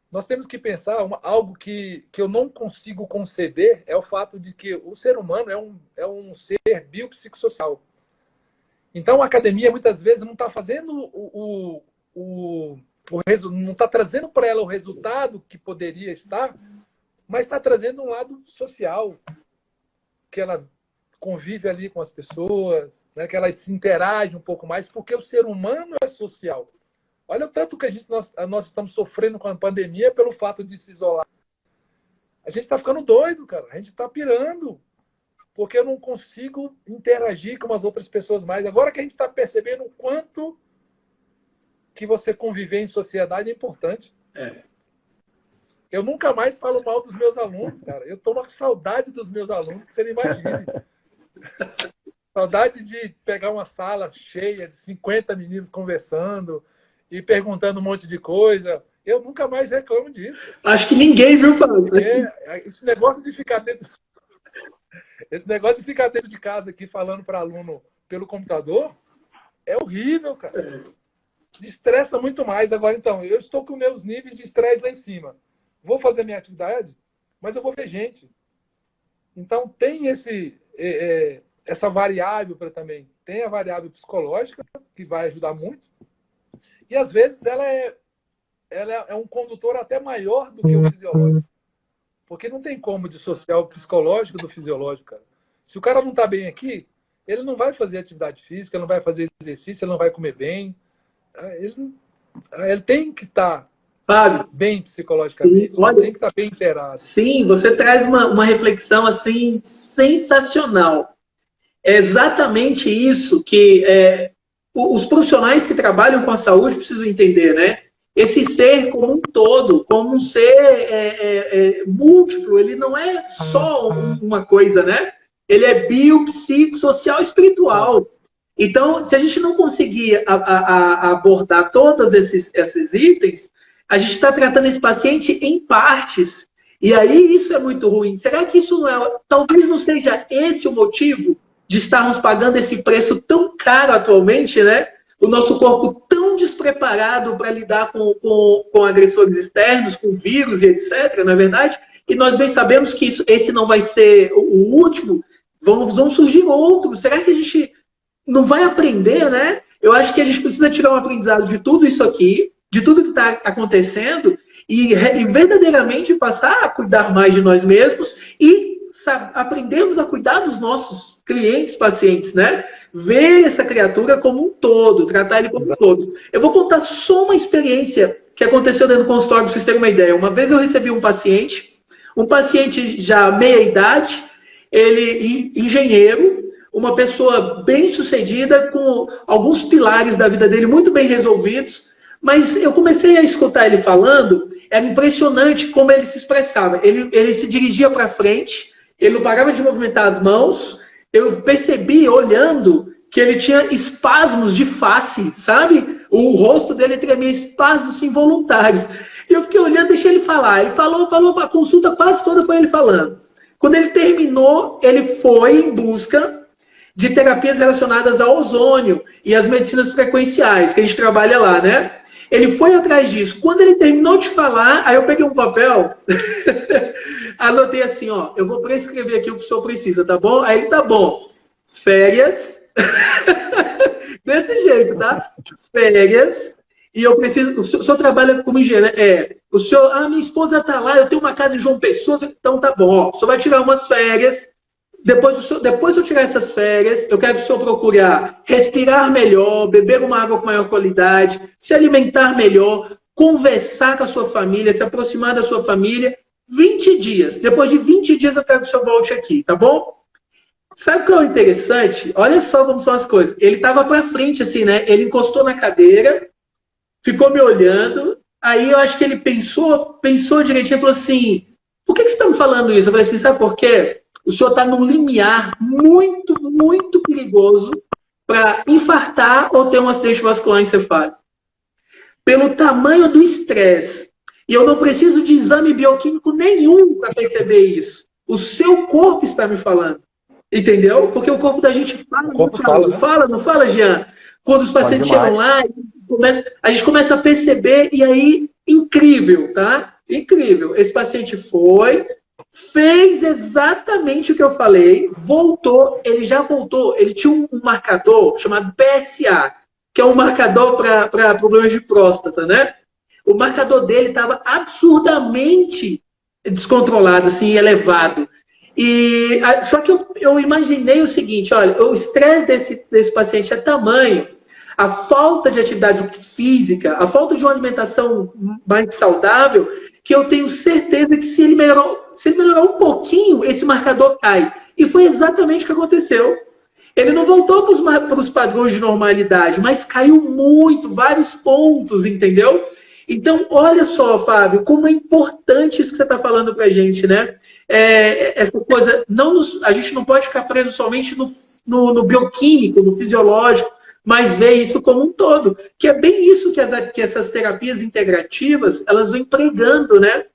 Nós temos que pensar algo que eu não consigo conceber, é o fato de que o ser humano é um ser biopsicossocial. Então, a academia, muitas vezes, não está fazendo não está trazendo para ela o resultado que poderia estar, mas está trazendo um lado social, que ela convive ali com as pessoas, né, que ela se interage um pouco mais, porque o ser humano é social. Olha o tanto que nós estamos sofrendo com a pandemia pelo fato de se isolar. A gente está ficando doido, cara. A gente está pirando. Porque eu não consigo interagir com as outras pessoas mais. Agora que a gente está percebendo o quanto que você conviver em sociedade é importante. Eu nunca mais falo mal dos meus alunos, cara. Eu tô com saudade dos meus alunos, que você não imagine. Saudade de pegar uma sala cheia de 50 meninos conversando e perguntando um monte de coisa. Eu nunca mais reclamo disso. Acho que ninguém viu, Fábio. Esse negócio de ficar dentro... Esse negócio de ficar dentro de casa aqui falando para aluno pelo computador é horrível, cara. Estressa muito mais. Agora, então, eu estou com meus níveis de estresse lá em cima. Vou fazer minha atividade, mas eu vou ver gente. Então, tem essa variável também. Tem a variável psicológica, que vai ajudar muito. E, às vezes, ela é um condutor até maior do que o fisiológico. Porque não tem como dissociar o psicológico do fisiológico, cara. Se o cara não está bem aqui, ele não vai fazer atividade física, ele não vai fazer exercício, ele não vai comer bem. Ele tem que estar bem psicologicamente, olha, tem que estar bem inteirado. Sim, você traz uma reflexão assim sensacional. É exatamente isso que os profissionais que trabalham com a saúde precisam entender, né? Esse ser como um todo, como um ser múltiplo, ele não é só uma coisa, né? Ele é bio, psico, social, espiritual. Então, se a gente não conseguir abordar todos esses itens, a gente está tratando esse paciente em partes. E aí isso é muito ruim. Será que isso talvez não seja esse o motivo de estarmos pagando esse preço tão caro atualmente, né? O nosso corpo tão despreparado para lidar com agressores externos, com vírus e etc., não é verdade? E nós bem sabemos que esse não vai ser o último, vão surgir outros. Será que a gente não vai aprender, né? Eu acho que a gente precisa tirar um aprendizado de tudo isso aqui, de tudo que está acontecendo, e verdadeiramente passar a cuidar mais de nós mesmos e aprendermos a cuidar dos nossos clientes, pacientes, né? Ver essa criatura como um todo, tratar ele como um todo. Eu vou contar só uma experiência que aconteceu dentro do consultório, para vocês terem uma ideia. Uma vez eu recebi um paciente já meia idade, ele engenheiro, uma pessoa bem sucedida, com alguns pilares da vida dele muito bem resolvidos, mas eu comecei a escutar ele falando, era impressionante como ele se expressava. Ele se dirigia para frente, ele não parava de movimentar as mãos. Eu percebi, olhando, que ele tinha espasmos de face, sabe? O rosto dele tremia, espasmos involuntários. E eu fiquei olhando, deixei ele falar. Ele falou, a consulta quase toda foi ele falando. Quando ele terminou, ele foi em busca de terapias relacionadas ao ozônio e às medicinas frequenciais, que a gente trabalha lá, né? Ele foi atrás disso. Quando ele terminou de falar, aí eu peguei um papel, anotei assim, ó, eu vou prescrever aqui o que o senhor precisa, tá bom? Aí ele, tá bom. Férias. Desse jeito, tá? Férias. E eu preciso... O senhor trabalha como engenheiro, né? O senhor... minha esposa tá lá, eu tenho uma casa em João Pessoa, então tá bom. Ó, o senhor vai tirar umas férias. Depois de eu tirar essas férias, eu quero que o senhor procure respirar melhor, beber uma água com maior qualidade, se alimentar melhor, conversar com a sua família, se aproximar da sua família. 20 dias. Depois de 20 dias eu quero que o senhor volte aqui, tá bom? Sabe o que é o interessante? Olha só como são as coisas. Ele estava para frente, assim, né? Ele encostou na cadeira, ficou me olhando, aí eu acho que ele pensou direitinho e falou assim, por que você está me falando isso? Eu falei assim, sabe por quê? O senhor está num limiar muito, muito perigoso para infartar ou ter um acidente vascular encefálico. Pelo tamanho do estresse. E eu não preciso de exame bioquímico nenhum para perceber isso. O seu corpo está me falando. Entendeu? Porque o corpo da gente fala. O corpo fala, né? Não fala, Jean? Quando os pacientes chegam lá, a gente começa a perceber, e aí, incrível, tá? Incrível. Esse paciente foi, fez exatamente o que eu falei, voltou, ele já voltou, ele tinha um marcador chamado PSA, que é um marcador para problemas de próstata, né? O marcador dele estava absurdamente descontrolado, assim, elevado. Só que eu imaginei o seguinte, olha, o estresse desse paciente é tamanho, a falta de atividade física, a falta de uma alimentação mais saudável, que eu tenho certeza que se ele melhorar um pouquinho, esse marcador cai. E foi exatamente o que aconteceu. Ele não voltou para os padrões de normalidade, mas caiu muito, vários pontos, entendeu? Então, olha só, Fábio, como é importante isso que você está falando para a gente, né? Essa coisa, a gente não pode ficar preso somente no bioquímico, no fisiológico, mas ver isso como um todo. Que é bem isso que essas terapias integrativas, elas vão empregando, né?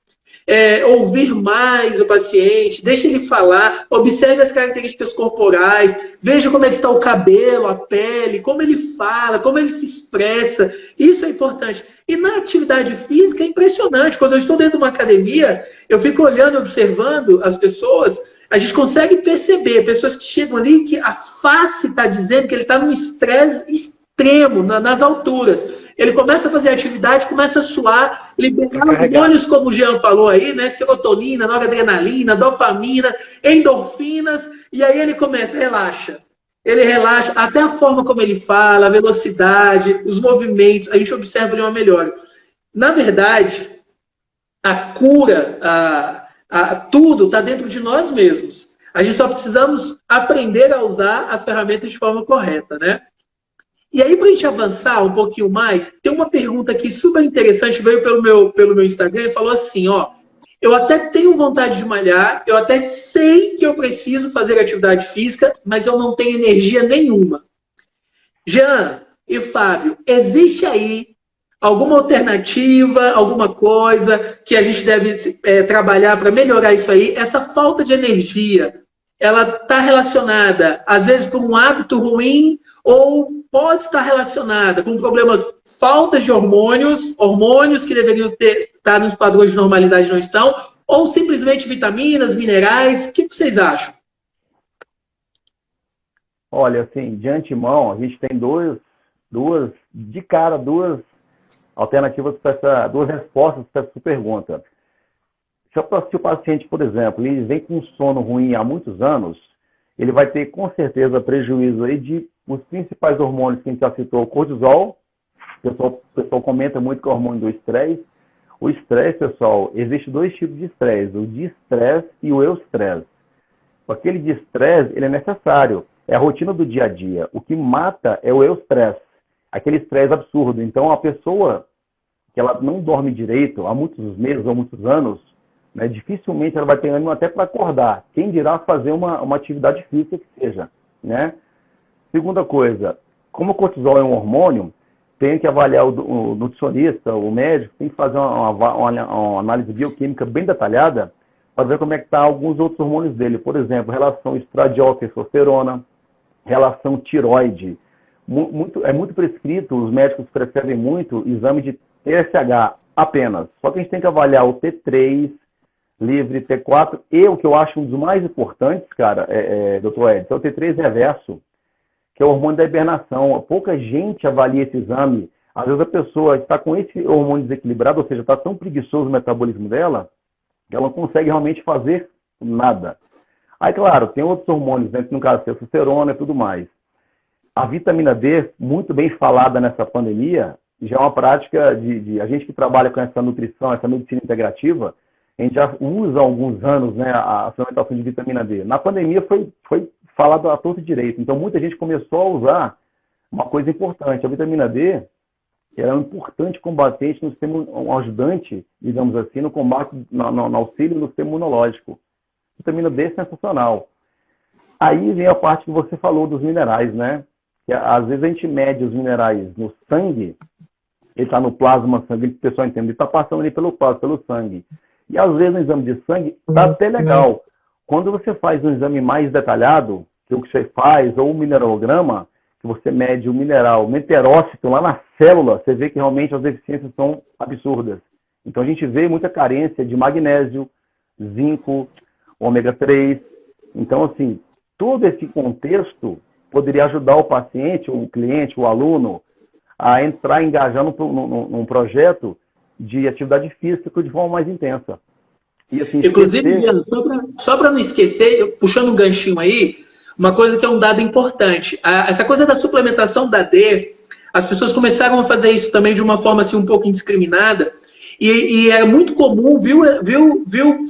Ouvir mais o paciente, deixa ele falar, observe as características corporais, veja como é que está o cabelo, a pele, como ele fala, como ele se expressa. Isso é importante. E na atividade física é impressionante. Quando eu estou dentro de uma academia, eu fico olhando, observando as pessoas, a gente consegue perceber, pessoas que chegam ali, que a face está dizendo que ele está num estresse extremo, nas alturas. Ele começa a fazer atividade, começa a suar, liberar hormônios, como o Jean falou aí, né? Serotonina, noradrenalina, dopamina, endorfinas, e aí ele começa, relaxa. Ele relaxa, até a forma como ele fala, a velocidade, os movimentos, a gente observa ali uma melhora. Na verdade, a cura, tudo está dentro de nós mesmos. A gente só precisamos aprender a usar as ferramentas de forma correta, né? E aí, para a gente avançar um pouquinho mais, tem uma pergunta aqui super interessante, veio pelo meu Instagram e falou assim, ó, eu até tenho vontade de malhar, eu até sei que eu preciso fazer atividade física, mas eu não tenho energia nenhuma. Jean e Fábio, existe aí alguma alternativa, alguma coisa que a gente deve trabalhar para melhorar isso aí? Essa falta de energia, ela está relacionada, às vezes, por um hábito ruim, ou pode estar relacionada com problemas, faltas de hormônios que deveriam estar nos padrões de normalidade não estão, ou simplesmente vitaminas, minerais? O que vocês acham? Olha, assim, de antemão, a gente tem duas alternativas duas respostas para essa pergunta. Se o paciente, por exemplo, ele vem com sono ruim há muitos anos, ele vai ter, com certeza, prejuízo aí de os principais hormônios que a gente já citou, o cortisol. O pessoal comenta muito que é o hormônio do estresse. O estresse, pessoal, existe dois tipos de estresse, o distresse e o eustresse. Aquele distresse, ele é necessário, é a rotina do dia a dia. O que mata é o eustresse, aquele estresse absurdo. Então, a pessoa que ela não dorme direito há muitos meses ou muitos anos, né, dificilmente ela vai ter ânimo até para acordar. Quem dirá fazer uma atividade física que seja, né? Segunda coisa, como o cortisol é um hormônio, tem que avaliar o nutricionista, o médico, tem que fazer uma análise bioquímica bem detalhada para ver como é que está alguns outros hormônios dele. Por exemplo, relação estradiol, testosterona, relação tiroide. É muito prescrito, os médicos prescrevem muito exame de TSH apenas. Só que a gente tem que avaliar o T3, livre, T4, e o que eu acho um dos mais importantes, cara, doutor Edson, é o T3 reverso, que é o hormônio da hibernação. Pouca gente avalia esse exame. Às vezes a pessoa está com esse hormônio desequilibrado, ou seja, está tão preguiçoso o metabolismo dela, que ela não consegue realmente fazer nada. Aí, claro, tem outros hormônios, né, que no caso, testosterona e tudo mais. A vitamina D, muito bem falada nessa pandemia, já é uma prática a gente que trabalha com essa nutrição, essa medicina integrativa, a gente já usa há alguns anos, né, a suplementação de vitamina D. Na pandemia foi falado a todo direito, então muita gente começou a usar uma coisa importante. A vitamina D ela é um importante combatente no sistema, um ajudante, digamos assim, no combate, no auxílio no sistema imunológico. A vitamina D é sensacional. Aí vem a parte que você falou dos minerais, né? Que às vezes a gente mede os minerais no sangue, ele está no plasma sanguíneo, o pessoal entende, ele está passando ali pelo plasma, pelo sangue. E às vezes no exame de sangue está até legal. Quando você faz um exame mais detalhado, que é o que você faz, ou um mineralograma, que você mede o mineral, o meterócito lá na célula, você vê que realmente as deficiências são absurdas. Então a gente vê muita carência de magnésio, zinco, ômega 3. Então, assim, todo esse contexto poderia ajudar o paciente, o cliente, o aluno, a entrar, engajar num projeto de atividade física de forma mais intensa. E, assim, inclusive, só para não esquecer, puxando um ganchinho aí, uma coisa que é um dado importante. Essa coisa da suplementação da D, as pessoas começaram a fazer isso também de uma forma assim, um pouco indiscriminada. E era muito comum, viu,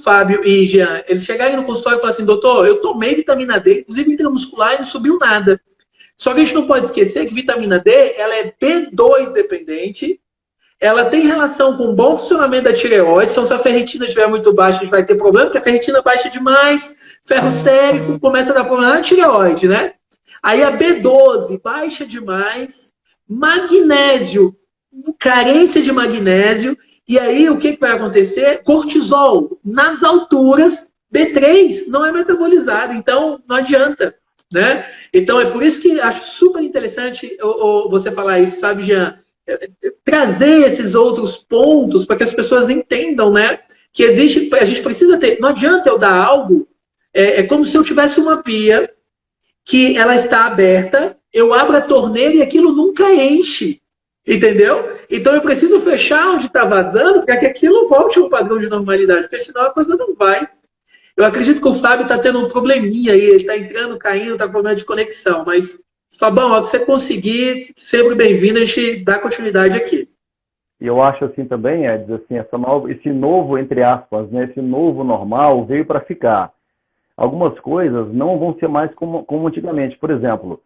Fábio e Jean, eles chegarem no consultório e falarem assim, doutor, eu tomei vitamina D, inclusive intramuscular, e não subiu nada. Só que a gente não pode esquecer que vitamina D, ela é B2 dependente, ela tem relação com o bom funcionamento da tireoide, então se a ferritina estiver muito baixa, a gente vai ter problema, porque a ferritina baixa demais, ferro sérico, começa a dar problema na tireoide, né? Aí a B12 baixa demais, magnésio, carência de magnésio, e aí o que vai acontecer? Cortisol nas alturas, B3 não é metabolizado, então não adianta, né? Então é por isso que acho super interessante você falar isso, sabe, Jean? Trazer esses outros pontos para que as pessoas entendam, né? Que existe, a gente precisa ter, não adianta eu dar algo, é como se eu tivesse uma pia que ela está aberta, eu abro a torneira e aquilo nunca enche. Entendeu? Então eu preciso fechar onde está vazando para que aquilo volte a um padrão de normalidade, porque senão a coisa não vai. Eu acredito que o Fábio está tendo um probleminha aí, ele está entrando, caindo, está com problema de conexão, mas, Fabão, ó, que você conseguir, sempre bem-vindo, a gente dá continuidade aqui. E eu acho assim também, Edson, assim, esse novo, entre aspas, né, esse novo normal veio para ficar. Algumas coisas não vão ser mais como antigamente. Por exemplo,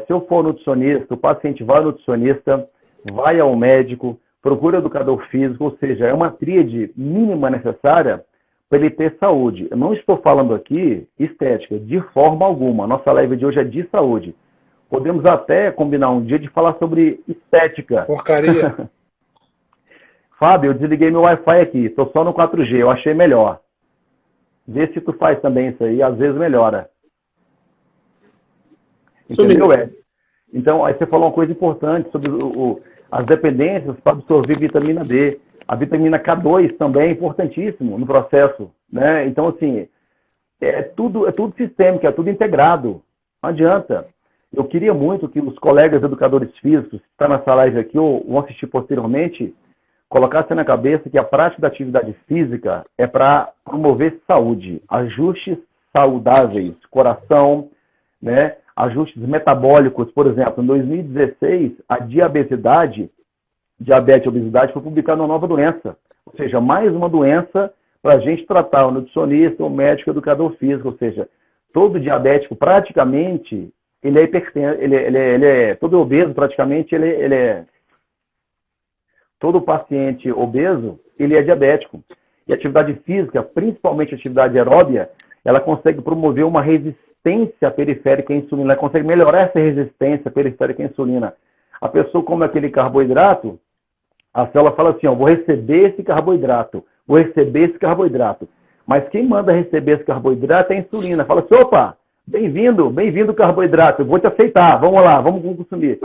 se eu for nutricionista, o paciente vai ao nutricionista, vai ao médico, procura educador físico, ou seja, é uma tríade mínima necessária para ele ter saúde. Eu não estou falando aqui estética, de forma alguma. Nossa live de hoje é de saúde. Podemos até combinar um dia de falar sobre estética. Porcaria. Fábio, eu desliguei meu Wi-Fi aqui, estou só no 4G, eu achei melhor. Vê se tu faz também isso aí, às vezes melhora. Entendeu, Ed? Então, aí você falou uma coisa importante sobre as dependências para absorver vitamina D. A vitamina K2 também é importantíssimo no processo, né? Então, assim, é tudo sistêmico, é tudo integrado. Não adianta. Eu queria muito que os colegas educadores físicos que estão nessa live aqui ou vão assistir posteriormente colocassem na cabeça que a prática da atividade física é para promover saúde, ajustes saudáveis, coração, né? Ajustes metabólicos. Por exemplo, em 2016, a diabetes e obesidade foi publicada uma nova doença. Ou seja, mais uma doença para a gente tratar, o nutricionista, o médico, o educador físico. Ou seja, todo diabético praticamente, ele é hipertenso, ele é todo obeso praticamente, ele é todo paciente obeso, ele é diabético. E a atividade física, principalmente a atividade aeróbia, ela consegue promover uma resistência periférica à insulina, ela consegue melhorar essa resistência periférica à insulina. A pessoa come aquele carboidrato, a célula fala assim, ó, vou receber esse carboidrato, Mas quem manda receber esse carboidrato é a insulina. Fala assim, opa, bem-vindo carboidrato, eu vou te aceitar, vamos lá, vamos consumir.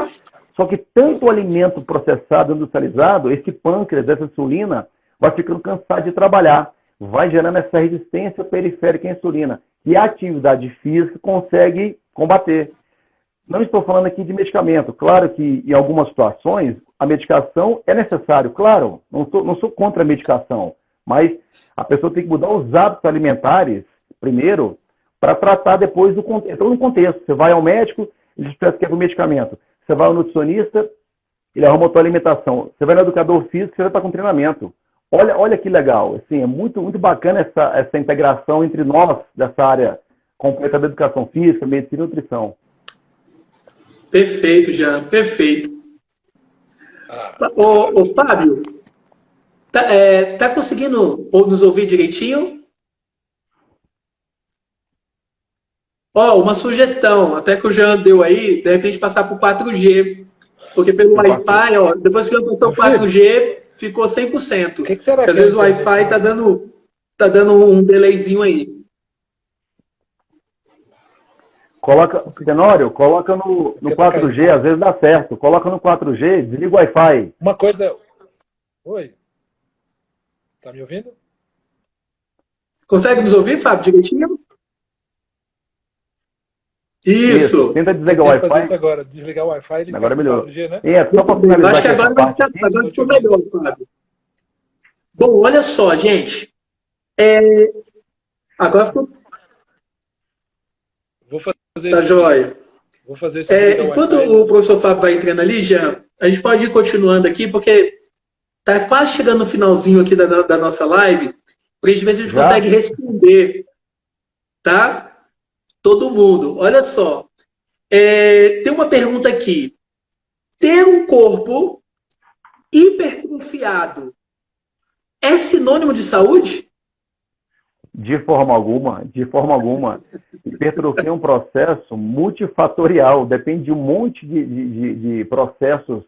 Só que tanto o alimento processado, industrializado, esse pâncreas, essa insulina, vai ficando cansado de trabalhar, vai gerando essa resistência periférica à insulina, e a atividade física consegue combater. Não estou falando aqui de medicamento. Claro que em algumas situações a medicação é necessário, claro, não sou contra a medicação, mas a pessoa tem que mudar os hábitos alimentares primeiro para tratar depois do contexto. Então, no contexto, você vai ao médico, ele te prescreve o medicamento. Você vai ao nutricionista, ele arruma a tua alimentação. Você vai no educador físico, você vai estar com treinamento. Olha que legal. Assim, é muito, muito bacana essa integração entre nós, dessa área completa da educação física, medicina e nutrição. Perfeito, Jean, perfeito. Ô, Fábio, tá conseguindo nos ouvir direitinho? Uma sugestão, até que o Jean deu aí, de repente passar por 4G. Porque pelo Wi-Fi, depois que eu botou 4G, ficou 100%. Que será porque às vezes o Wi-Fi tá dando um delayzinho aí. Coloca, Tenório, coloca no 4G, às vezes dá certo. Coloca no 4G, desliga o Wi-Fi. Uma coisa... Oi? Tá me ouvindo? Consegue nos ouvir, Fábio, direitinho? Isso. Tenta desligar o Wi-Fi. fazer isso agora, desligar o Wi-Fi. Ele agora melhorou. 4G, né? Só para finalizar. Acho que agora ficou melhor, Fábio. Bom, olha só, gente. Agora ficou... Vou fazer tá isso. Joia. Vou fazer isso. Enquanto o professor Fábio vai entrando ali, já, a gente pode ir continuando aqui, porque tá quase chegando no finalzinho aqui da nossa live, para a gente ver se a gente consegue responder, tá? Todo mundo. Olha só. Tem uma pergunta aqui. Ter um corpo hipertrofiado é sinônimo de saúde? De forma alguma, de forma alguma. Hipertrofia é um processo multifatorial, depende de um monte de processos.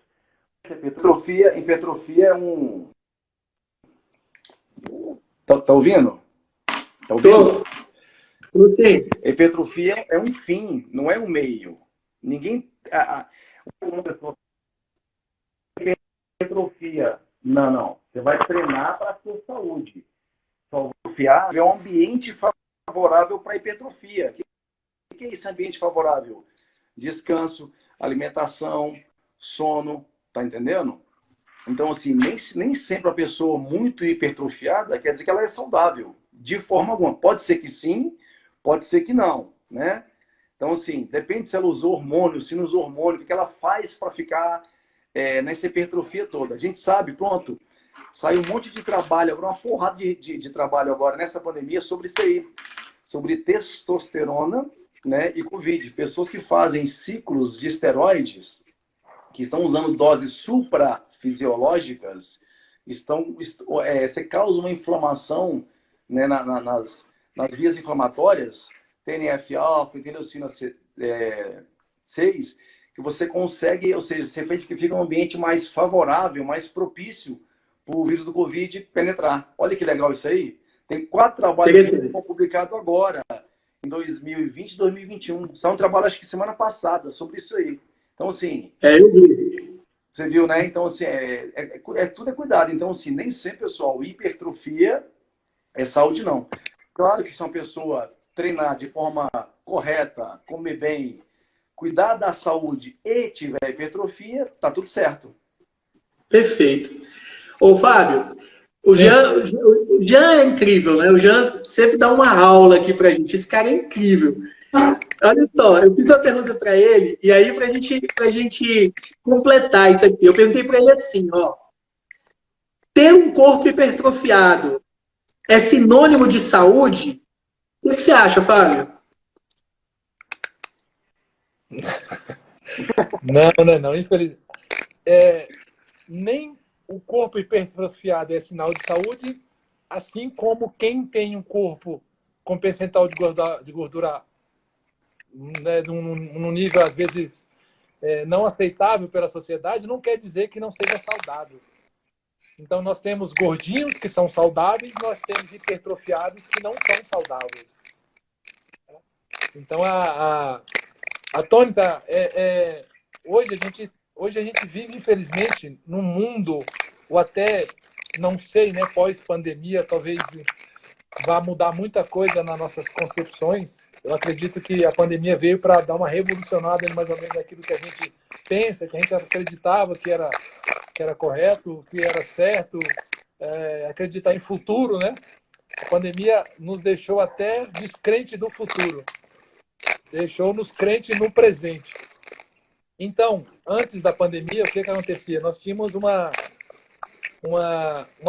Hipertrofia é um... Tá ouvindo? Tá ouvindo? Sim. Hipertrofia é um fim, não é um meio. Ninguém... Hipertrofia. Não. Você vai treinar para a sua saúde. É um ambiente favorável para a hipertrofia. O que é esse ambiente favorável? Descanso, alimentação, sono, tá entendendo? Então, assim, nem sempre a pessoa muito hipertrofiada quer dizer que ela é saudável, de forma alguma. Pode ser que sim, pode ser que não, né? Então, assim, depende se ela usou hormônio, se não usou hormônio, o que ela faz para ficar nessa hipertrofia toda. A gente sabe, pronto, saiu um monte de trabalho, agora uma porrada de trabalho agora nessa pandemia sobre isso aí, sobre testosterona, né, e Covid. Pessoas que fazem ciclos de esteroides, que estão usando doses suprafisiológicas, você causa uma inflamação, né, nas vias inflamatórias, TNF-alfa, interleucina 6, que você consegue, ou seja, você fez que fica um ambiente mais favorável, mais propício para o vírus do Covid penetrar. Olha que legal isso aí. Tem 4 trabalhos que foram publicados agora, em 2020 e 2021. São um trabalho, acho que semana passada, sobre isso aí. Então, assim... eu vi. Você viu, né? Então, assim, tudo é cuidado. Então, assim, nem sempre, pessoal, hipertrofia é saúde, não. Claro que se uma pessoa treinar de forma correta, comer bem, cuidar da saúde e tiver hipertrofia, tá tudo certo. Perfeito. Ô, Fábio, o Jean é incrível, né? O Jean sempre dá uma aula aqui pra gente. Esse cara é incrível. Olha só, eu fiz uma pergunta para ele, e aí pra gente completar isso aqui, eu perguntei para ele assim, ter um corpo hipertrofiado é sinônimo de saúde? O que você acha, Fábio? Não, infelizmente. Nem o corpo hipertrofiado é sinal de saúde, assim como quem tem um corpo com percentual de gordura né, num nível, às vezes, não aceitável pela sociedade, não quer dizer que não seja saudável. Então, nós temos gordinhos que são saudáveis, nós temos hipertrofiados que não são saudáveis. Então, a tônica hoje a gente vive, infelizmente, num mundo, ou até, não sei, né, pós-pandemia, talvez vá mudar muita coisa nas nossas concepções. Eu acredito que a pandemia veio para dar uma revolucionada mais ou menos naquilo que a gente pensa, que a gente acreditava que era correto, que era certo, acreditar em futuro, né? A pandemia nos deixou até descrente do futuro, deixou-nos crente no presente. Então, antes da pandemia, o que acontecia? Nós tínhamos uma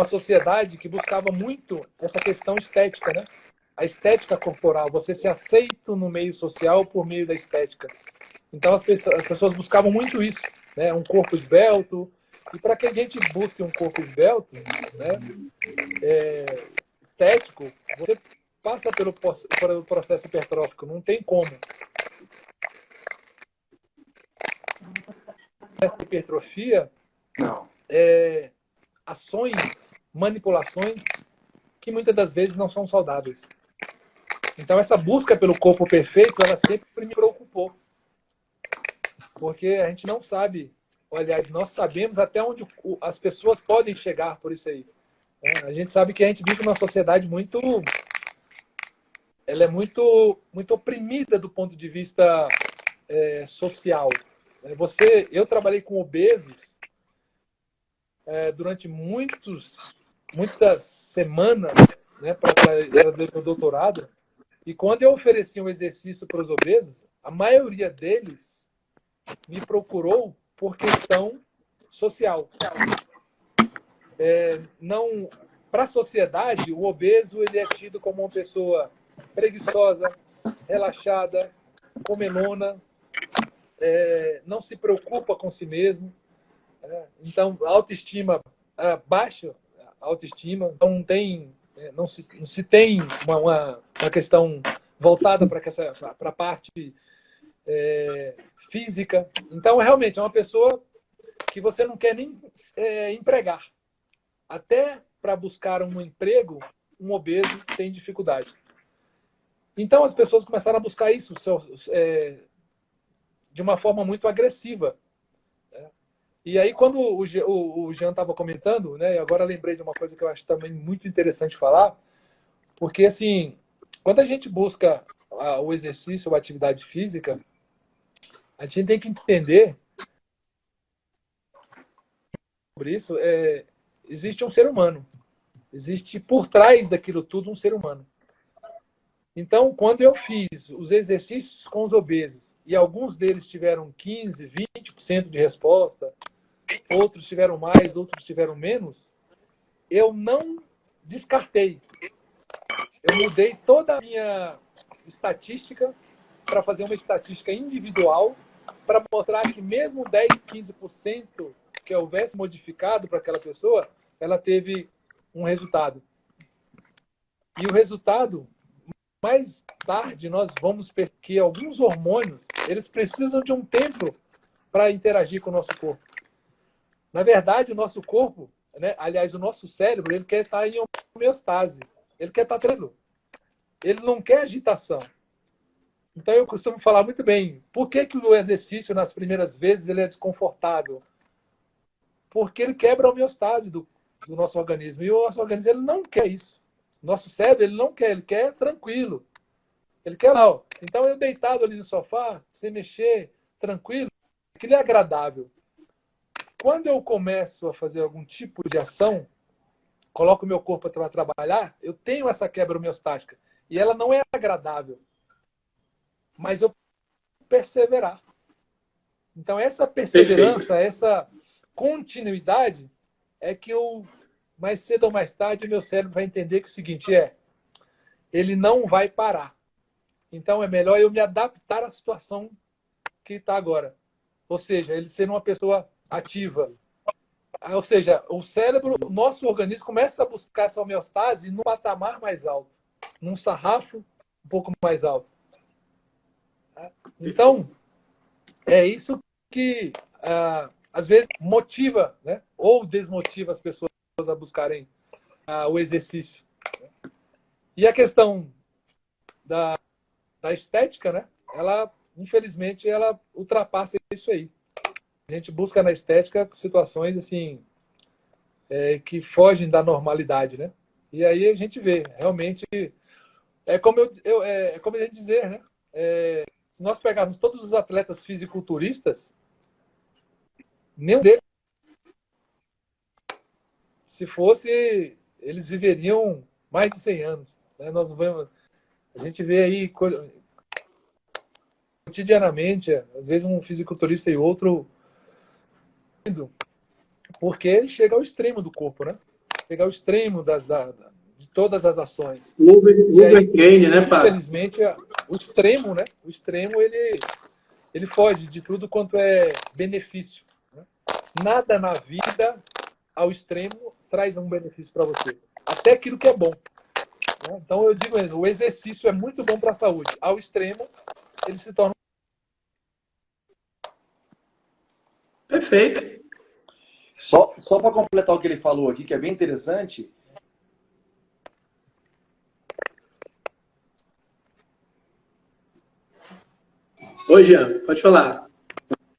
sociedade que buscava muito essa questão estética, né? A estética corporal, você se aceita no meio social por meio da estética. Então, as pessoas buscavam muito isso, né? Um corpo esbelto. E para que a gente busque um corpo esbelto, né? Estético, você passa pelo processo hipertrófico, não tem como. Essa hipertrofia, Não. ações, manipulações que muitas das vezes não são saudáveis. Então, essa busca pelo corpo perfeito, ela sempre me preocupou. Porque a gente não sabe, aliás, nós sabemos até onde as pessoas podem chegar por isso aí. A gente sabe que a gente vive numa sociedade ela é muito oprimida do ponto de vista social. Eu trabalhei com obesos durante muitas semanas, né, para o doutorado, e quando eu oferecia um exercício para os obesos, a maioria deles me procurou por questão social. Não, para a sociedade, o obeso ele é tido como uma pessoa preguiçosa, relaxada, comelona, não se preocupa com si mesmo. Então, autoestima baixa, autoestima, não se tem uma questão voltada para a parte física. Então, realmente, é uma pessoa que você não quer nem empregar. Até para buscar um emprego, um obeso tem dificuldade. Então, as pessoas começaram a buscar isso de uma forma muito agressiva. E aí, quando o Jean estava comentando, né, agora lembrei de uma coisa que eu acho também muito interessante falar, porque, assim, quando a gente busca o exercício ou a atividade física, a gente tem que entender sobre isso, existe um ser humano. Existe por trás daquilo tudo um ser humano. Então, quando eu fiz os exercícios com os obesos, e alguns deles tiveram 15%, 20% de resposta, outros tiveram mais, outros tiveram menos, eu não descartei. Eu mudei toda a minha estatística para fazer uma estatística individual para mostrar que mesmo 10, 15% que houvesse modificado para aquela pessoa, ela teve um resultado. E o resultado, mais tarde, nós vamos ver que alguns hormônios, eles precisam de um tempo para interagir com o nosso corpo. Na verdade, o nosso corpo, né, aliás, o nosso cérebro, ele quer estar em homeostase. Ele quer estar tranquilo. Ele não quer agitação. Então, eu costumo falar muito bem. Por que o exercício, nas primeiras vezes, ele é desconfortável? Porque ele quebra a homeostase do nosso organismo. E o nosso organismo ele não quer isso. O nosso cérebro ele não quer, ele quer tranquilo. Ele quer lá. Então, eu deitado ali no sofá, sem mexer, tranquilo, aquilo é agradável. Quando eu começo a fazer algum tipo de ação, coloco o meu corpo para trabalhar, eu tenho essa quebra homeostática. E ela não é agradável. Mas eu perseverar. Então, essa perseverança, essa continuidade, é que eu, mais cedo ou mais tarde, meu cérebro vai entender que o seguinte ele não vai parar. Então, é melhor eu me adaptar à situação que está agora. Ou seja, ele ser uma pessoa ativa. Ou seja, o cérebro, o nosso organismo começa a buscar essa homeostase num patamar mais alto, num sarrafo um pouco mais alto. Então, é isso que às vezes motiva, né? Ou desmotiva as pessoas a buscarem o exercício. E a questão da da estética, né? Ela, infelizmente, ela ultrapassa isso aí. A gente busca na estética situações assim que fogem da normalidade, né? E aí a gente vê, realmente, é como é como a gente dizer, né? Se nós pegarmos todos os atletas fisiculturistas, nenhum deles, se fosse, eles viveriam mais de 100 anos. Né? A gente vê aí cotidianamente, às vezes um fisiculturista e outro, porque ele chega ao extremo do corpo, né? Chega ao extremo de todas as ações. O overtraining, né, Fábio? Infelizmente, o extremo, né? O extremo, ele foge de tudo quanto é benefício. Né? Nada na vida, ao extremo, traz um benefício para você. Até aquilo que é bom. Né? Então, eu digo mesmo, o exercício é muito bom para a saúde. Ao extremo, ele se torna... Perfeito. Só para completar o que ele falou aqui, que é bem interessante. Oi, Jean, pode falar.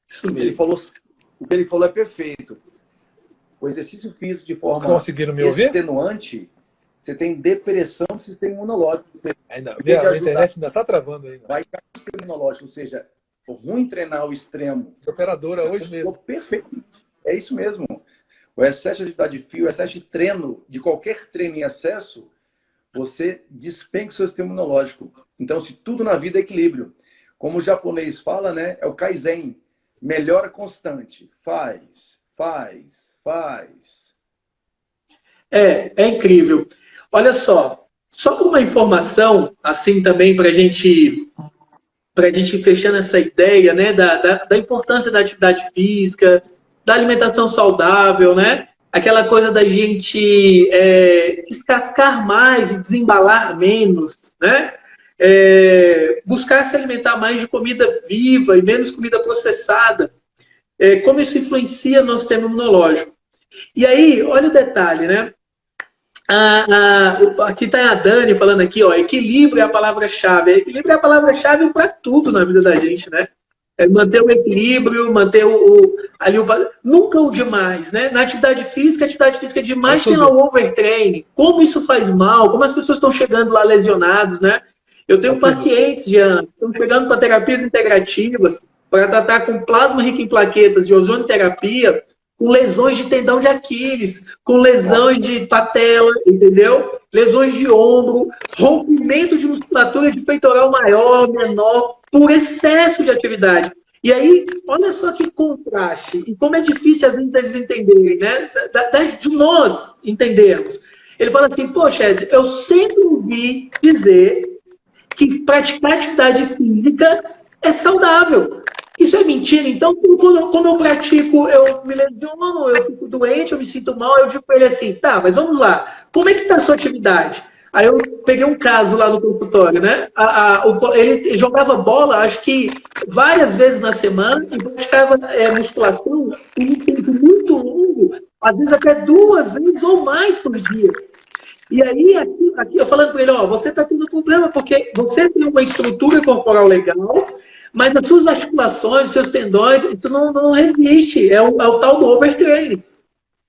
Isso mesmo. O que ele falou é perfeito. O exercício físico de forma extenuante, você tem depressão do sistema imunológico. Minha internet ainda está travando aí. Vai cair o sistema imunológico, ou seja, é ruim treinar ao extremo. A operadora hoje mesmo. Perfeito. É isso mesmo. O excesso de atividade física, o excesso de treino, de qualquer treino em excesso, você despenca o seu sistema imunológico. Então, se tudo na vida é equilíbrio. Como o japonês fala, né? É o Kaizen. Melhora constante. Faz. É incrível. Olha só por uma informação, assim também para a gente ir fechando essa ideia, né, da importância da atividade física, da alimentação saudável, né? Aquela coisa da gente descascar mais e desembalar menos, né? Buscar se alimentar mais de comida viva e menos comida processada. Como isso influencia no nosso sistema imunológico. E aí, olha o detalhe, né? Aqui está a Dani falando aqui, ó, equilíbrio é a palavra-chave. Equilíbrio é a palavra-chave para tudo na vida da gente, né? Manter o equilíbrio, manter nunca o demais, né? Na atividade física demais tem lá o overtraining. Como isso faz mal, como as pessoas estão chegando lá lesionadas, né? Eu tenho pacientes, Jean, que estão chegando para terapias integrativas, para tratar com plasma rico em plaquetas de ozonioterapia, com lesões de tendão de Aquiles, com lesões de patela, entendeu? Lesões de ombro, rompimento de musculatura de peitoral maior, menor, por excesso de atividade. E aí, olha só que contraste, e como é difícil às vezes eles entenderem, né? De nós entendermos. Ele fala assim, poxa, eu sempre ouvi dizer que praticar atividade física é saudável. Isso é mentira. Então, como eu pratico, eu me lesiono, eu fico doente, eu me sinto mal, eu digo para ele assim, tá, mas vamos lá, como é que está a sua atividade? Aí eu peguei um caso lá no consultório, né? Ele jogava bola, acho que várias vezes na semana, e praticava musculação em um tempo muito longo, às vezes até 2 vezes ou mais por dia. E aí, aqui eu falando para ele, ó, você está tendo problema porque você tem uma estrutura corporal legal, mas as suas articulações, seus tendões, isso não resiste. É o tal do overtraining,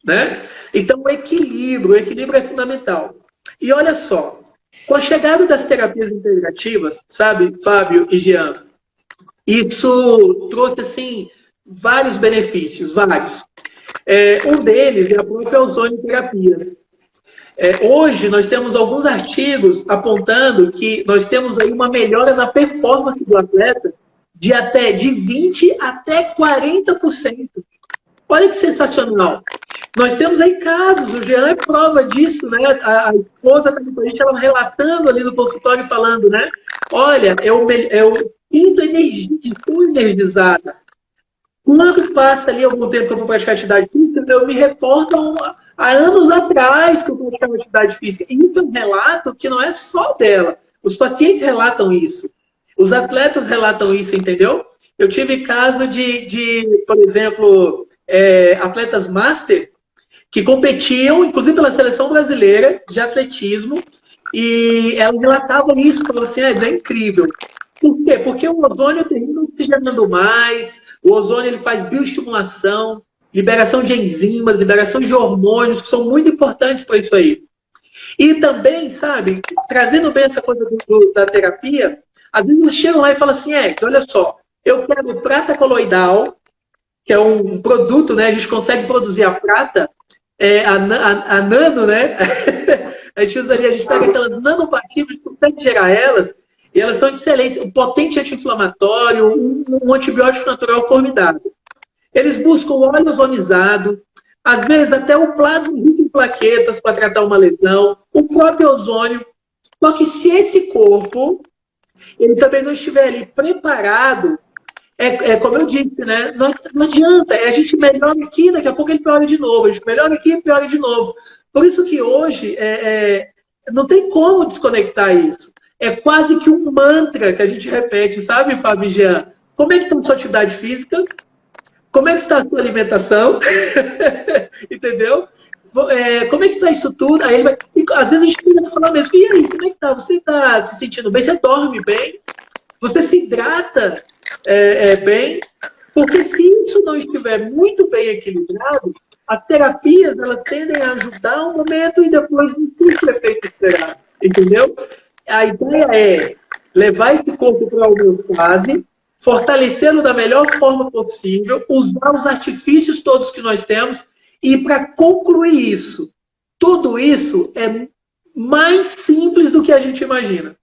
né? Então, o equilíbrio é fundamental. E olha só, com a chegada das terapias integrativas, sabe, Fábio e Jean, isso trouxe, assim, vários benefícios, vários. Um deles é a própria ozonioterapia. Hoje, nós temos alguns artigos apontando que nós temos aí uma melhora na performance do atleta de 20% até 40%. Olha que sensacional. Nós temos aí casos, o Jean é prova disso, né? A esposa está com a gente, ela relatando ali no consultório, falando, né? Olha, eu sinto energia, estou energizada. Quando passa ali algum tempo que eu vou praticar atividade física, eu me reporto há anos atrás que eu praticava atividade física. E isso é um relato que não é só dela. Os pacientes relatam isso. Os atletas relatam isso, entendeu? Eu tive caso de por exemplo, atletas master que competiam, inclusive pela seleção brasileira de atletismo, e ela relatava isso, falou assim, é incrível. Por quê? Porque o ozônio termina oxigenando mais, o ozônio ele faz bioestimulação, liberação de enzimas, liberação de hormônios, que são muito importantes para isso aí. E também, sabe, trazendo bem essa coisa da terapia, às vezes eles chegam lá e falam assim, olha só, eu quero prata coloidal, que é um produto, né? A gente consegue produzir a prata, a nano, né? A gente usa ali, a gente pega aquelas nanopartículas, consegue gerar elas, e elas são excelentes, um potente anti-inflamatório, um antibiótico natural formidável. Eles buscam óleo ozonizado, às vezes até o plasma rico em plaquetas para tratar uma lesão, o próprio ozônio. Só que se esse corpo ele também não estiver ali preparado, como eu disse, né? Não adianta, a gente melhora aqui, daqui a pouco ele piora de novo, a gente melhora aqui e piora de novo. Por isso que hoje não tem como desconectar isso. É quase que um mantra que a gente repete, sabe, Fábio e Jean? Como é que está a sua atividade física? Como é que está a sua alimentação? Entendeu? Como é que está isso tudo? Aí às vezes a gente fica falar mesmo, e aí, como é que tá? Você está se sentindo bem? Você dorme bem? Você se hidrata bem? Porque se isso não estiver muito bem equilibrado, as terapias elas tendem a ajudar um momento e depois não surge o efeito esperado. Entendeu? A ideia é levar esse corpo para a homeostase, fortalecê-lo da melhor forma possível, usar os artifícios todos que nós temos, e para concluir isso, tudo isso é mais simples do que a gente imagina.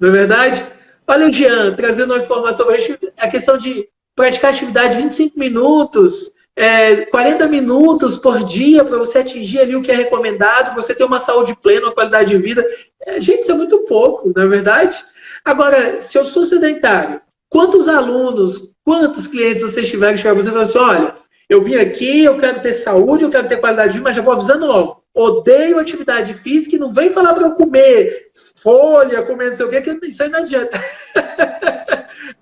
Não é verdade? Olha o Jean trazendo uma informação sobre a questão de praticar atividade 25 minutos, 40 minutos por dia para você atingir ali o que é recomendado, para você ter uma saúde plena, uma qualidade de vida. Gente, isso é muito pouco, não é verdade? Agora, se eu sou sedentário, quantos alunos, quantos clientes vocês tiveram que chegar você e falar assim, olha, eu vim aqui, eu quero ter saúde, eu quero ter qualidade de vida, mas já vou avisando logo. Odeio atividade física e não vem falar para eu comer folha, comer não sei o quê, que isso aí não adianta.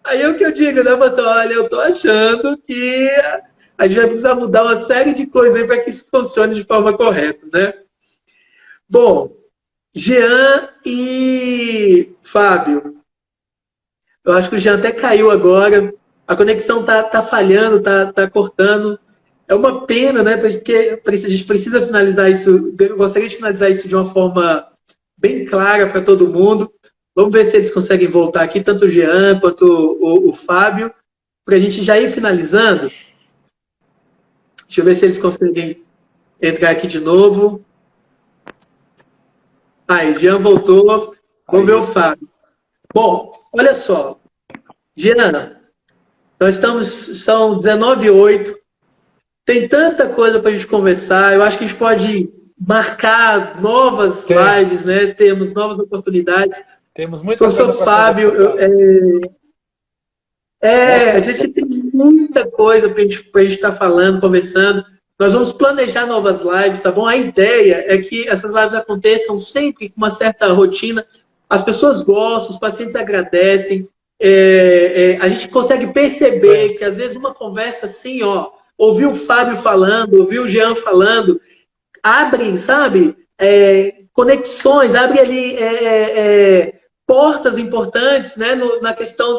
Aí é o que eu digo, né, pessoal? Olha, eu tô achando que a gente vai precisar mudar uma série de coisas aí para que isso funcione de forma correta, né? Bom, Jean e Fábio, eu acho que o Jean até caiu agora, a conexão tá falhando, tá cortando. É uma pena, né? Porque a gente precisa finalizar isso. Eu gostaria de finalizar isso de uma forma bem clara para todo mundo. Vamos ver se eles conseguem voltar aqui, tanto o Jean quanto o Fábio, para a gente já ir finalizando. Deixa eu ver se eles conseguem entrar aqui de novo. Aí, Jean voltou. Vamos ver o Fábio. Bom, olha só. Jean, nós são 19h08. Tem tanta coisa para a gente conversar. Eu acho que a gente pode marcar novas lives, né? Temos novas oportunidades. Temos muita Professor coisa Fábio, a gente tem muita coisa para a gente estar falando, conversando. Nós vamos planejar novas lives, tá bom? A ideia é que essas lives aconteçam sempre com uma certa rotina. As pessoas gostam, os pacientes agradecem. A gente consegue perceber que, às vezes, uma conversa assim, ouvir o Fábio falando, ouvir o Jean falando, abre, sabe, conexões, abre ali portas importantes, né, na questão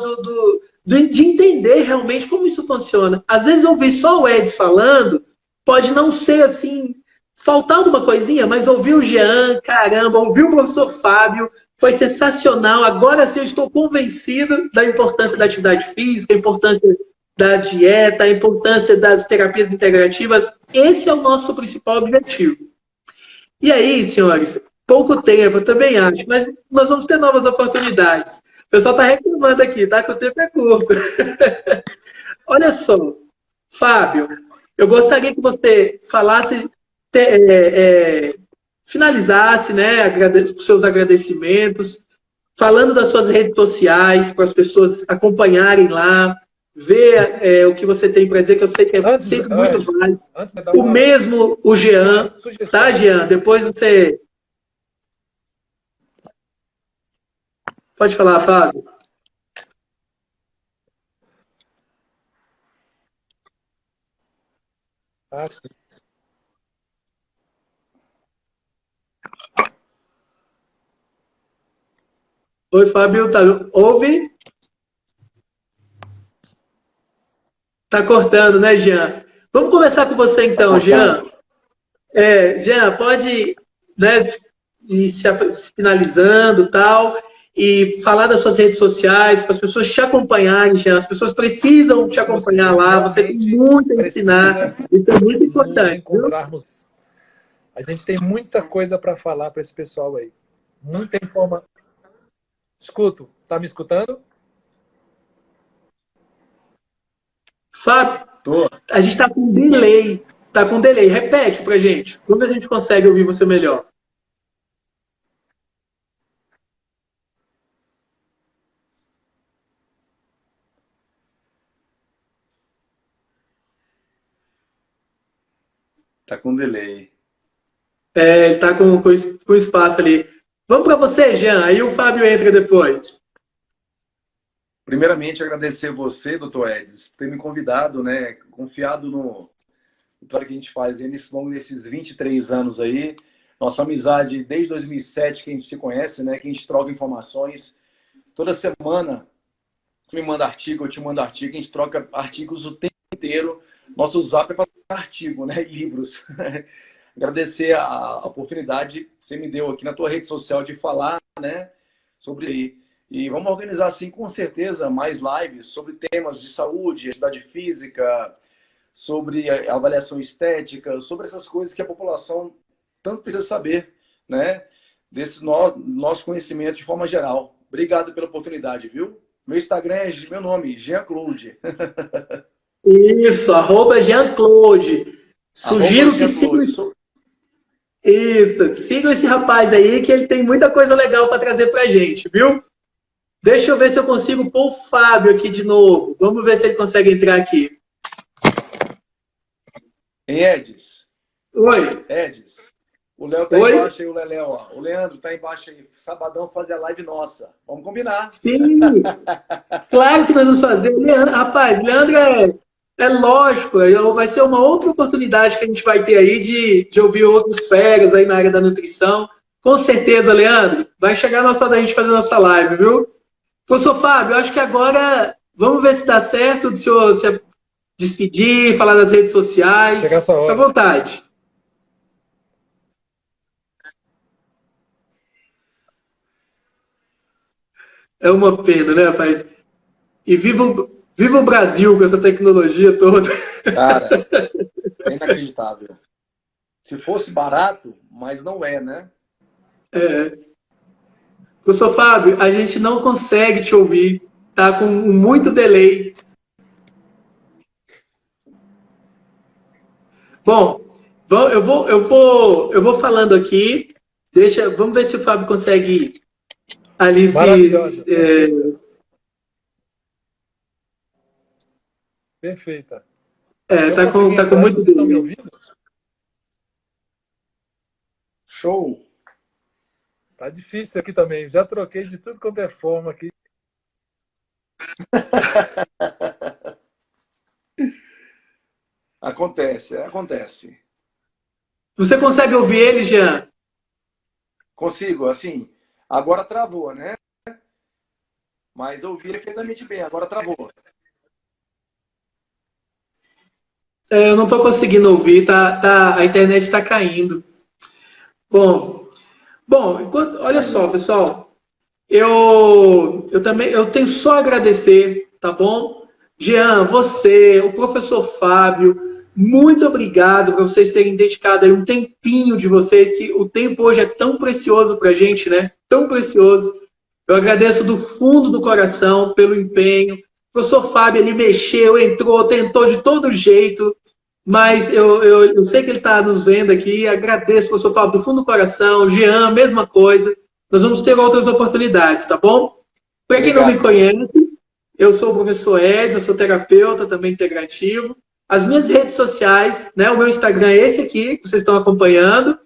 de entender realmente como isso funciona. Às vezes ouvir só o Eds falando pode não ser assim, faltar alguma coisinha, mas ouvir o Jean, caramba, ouvir o professor Fábio, foi sensacional. Agora sim eu estou convencido da importância da atividade física, a importância da dieta, a importância das terapias integrativas. Esse é o nosso principal objetivo. E aí, senhores, pouco tempo, eu também acho, mas nós vamos ter novas oportunidades. O pessoal está reclamando aqui, tá? Que o tempo é curto. Olha só, Fábio, eu gostaria que você falasse, finalizasse, né, os seus agradecimentos, falando das suas redes sociais, para as pessoas acompanharem lá, ver o que você tem para dizer, que eu sei que é sempre muito válido. O mesmo o Jean, tá, Jean? Depois você... Pode falar, Fábio. Sim. Oi, Fábio, tá? Ouve? Tá cortando, né, Jean? Vamos começar com você então, Jean. Jean, pode, né, ir se finalizando e tal, e falar das suas redes sociais, para as pessoas te acompanharem, Jean. As pessoas precisam te acompanhar lá, você tem muito a ensinar, isso é muito importante. Encontrarmos. A gente tem muita coisa para falar para esse pessoal aí. Muita informação. Escuto, tá me escutando? Fábio, a gente está com delay. Tá com delay. Repete pra gente. Como a gente consegue ouvir você melhor? Tá com delay. Ele tá com espaço ali. Vamos para você, Jean. Aí o Fábio entra depois. Primeiramente, agradecer você, doutor Edson, por ter me convidado, né? Confiado no trabalho que a gente faz aí nesses 23 anos aí. Nossa amizade desde 2007 que a gente se conhece, né? Que a gente troca informações. Toda semana você me manda artigo, eu te mando artigo, a gente troca artigos o tempo inteiro. Nosso zap é para artigo, né? Livros. Agradecer a oportunidade que você me deu aqui na tua rede social de falar, né? Sobre isso. E vamos organizar, sim, com certeza, mais lives sobre temas de saúde, atividade física, sobre a avaliação estética, sobre essas coisas que a população tanto precisa saber, né? Desse nosso conhecimento de forma geral. Obrigado pela oportunidade, viu? Meu Instagram é meu nome, Jean-Claude. Isso, @Jean-Claude. Sugiro que sigam. Isso, sigam esse rapaz aí, que ele tem muita coisa legal para trazer pra gente, viu? Deixa eu ver se eu consigo pôr o Fábio aqui de novo. Vamos ver se ele consegue entrar aqui. Edis. Oi. Edis. O Léo tá embaixo aí, o Leléo, ó. O Leandro tá embaixo aí. Sabadão fazer a live nossa. Vamos combinar. Sim. Claro que nós vamos fazer. Leandro, rapaz, Leandro é lógico. Vai ser uma outra oportunidade que a gente vai ter aí de ouvir outros feras aí na área da nutrição. Com certeza, Leandro. Vai chegar a nossa hora da gente fazer a nossa live, viu? Professor Fábio, eu acho que agora vamos ver se dá certo de senhor se despedir, falar das redes sociais. Chega essa hora. Fica à vontade. É uma pena, né, rapaz? E viva o Brasil com essa tecnologia toda. Cara, é inacreditável. Se fosse barato, mas não é, né? Professor Fábio, a gente não consegue te ouvir. Tá com muito delay. Bom, eu vou falando aqui. Vamos ver se o Fábio consegue ali se... Perfeita. Tá com muito delay. Vocês estão me ouvindo? Show. Tá difícil aqui também. Já troquei de tudo quanto é forma aqui. Acontece. Você consegue ouvir ele, Jean? Consigo, assim. Agora travou, né? Mas eu ouvi perfeitamente bem. Agora travou. Eu não estou conseguindo ouvir. A internet está caindo. Bom, olha só, pessoal. Eu tenho só a agradecer, tá bom? Jean, você, o professor Fábio, muito obrigado por vocês terem dedicado aí um tempinho de vocês, que o tempo hoje é tão precioso pra gente, né? Tão precioso. Eu agradeço do fundo do coração pelo empenho. O professor Fábio, ele mexeu, entrou, tentou de todo jeito, mas eu sei que ele está nos vendo aqui. Agradeço, professor Fábio, do fundo do coração. Jean, mesma coisa. Nós vamos ter outras oportunidades, tá bom? Para quem não me conhece, eu sou o professor Edson, eu sou terapeuta também integrativo. As minhas redes sociais, né? O meu Instagram é esse aqui, que vocês estão acompanhando.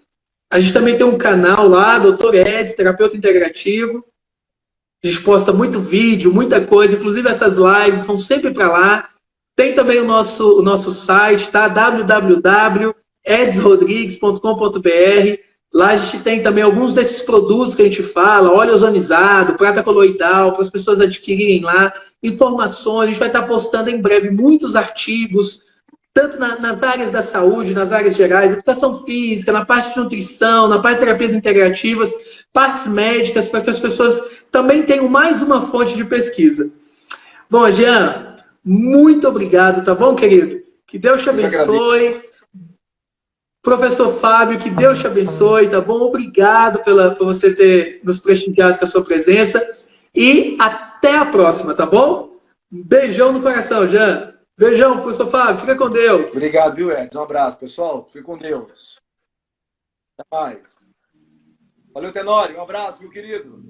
A gente também tem um canal lá, Dr. Edson, terapeuta integrativo. A gente posta muito vídeo, muita coisa, inclusive essas lives vão sempre para lá. Tem também o nosso site, tá? www.edsrodrigues.com.br. Lá a gente tem também alguns desses produtos que a gente fala, óleo ozonizado, prata coloidal, para as pessoas adquirirem lá, informações. A gente vai estar postando em breve muitos artigos, tanto nas áreas da saúde, nas áreas gerais, educação física, na parte de nutrição, na parte de terapias integrativas, partes médicas, para que as pessoas também tenham mais uma fonte de pesquisa. Bom, Jean, muito obrigado, tá bom, querido? Que Deus te abençoe. Professor Fábio, que Deus te abençoe, tá bom? Obrigado por você ter nos prestigiado com a sua presença. E até a próxima, tá bom? Um beijão no coração, Jean. Beijão, professor Fábio. Fica com Deus. Obrigado, viu, Edson? Um abraço, pessoal. Fique com Deus. Até mais. Valeu, Tenório. Um abraço, meu querido.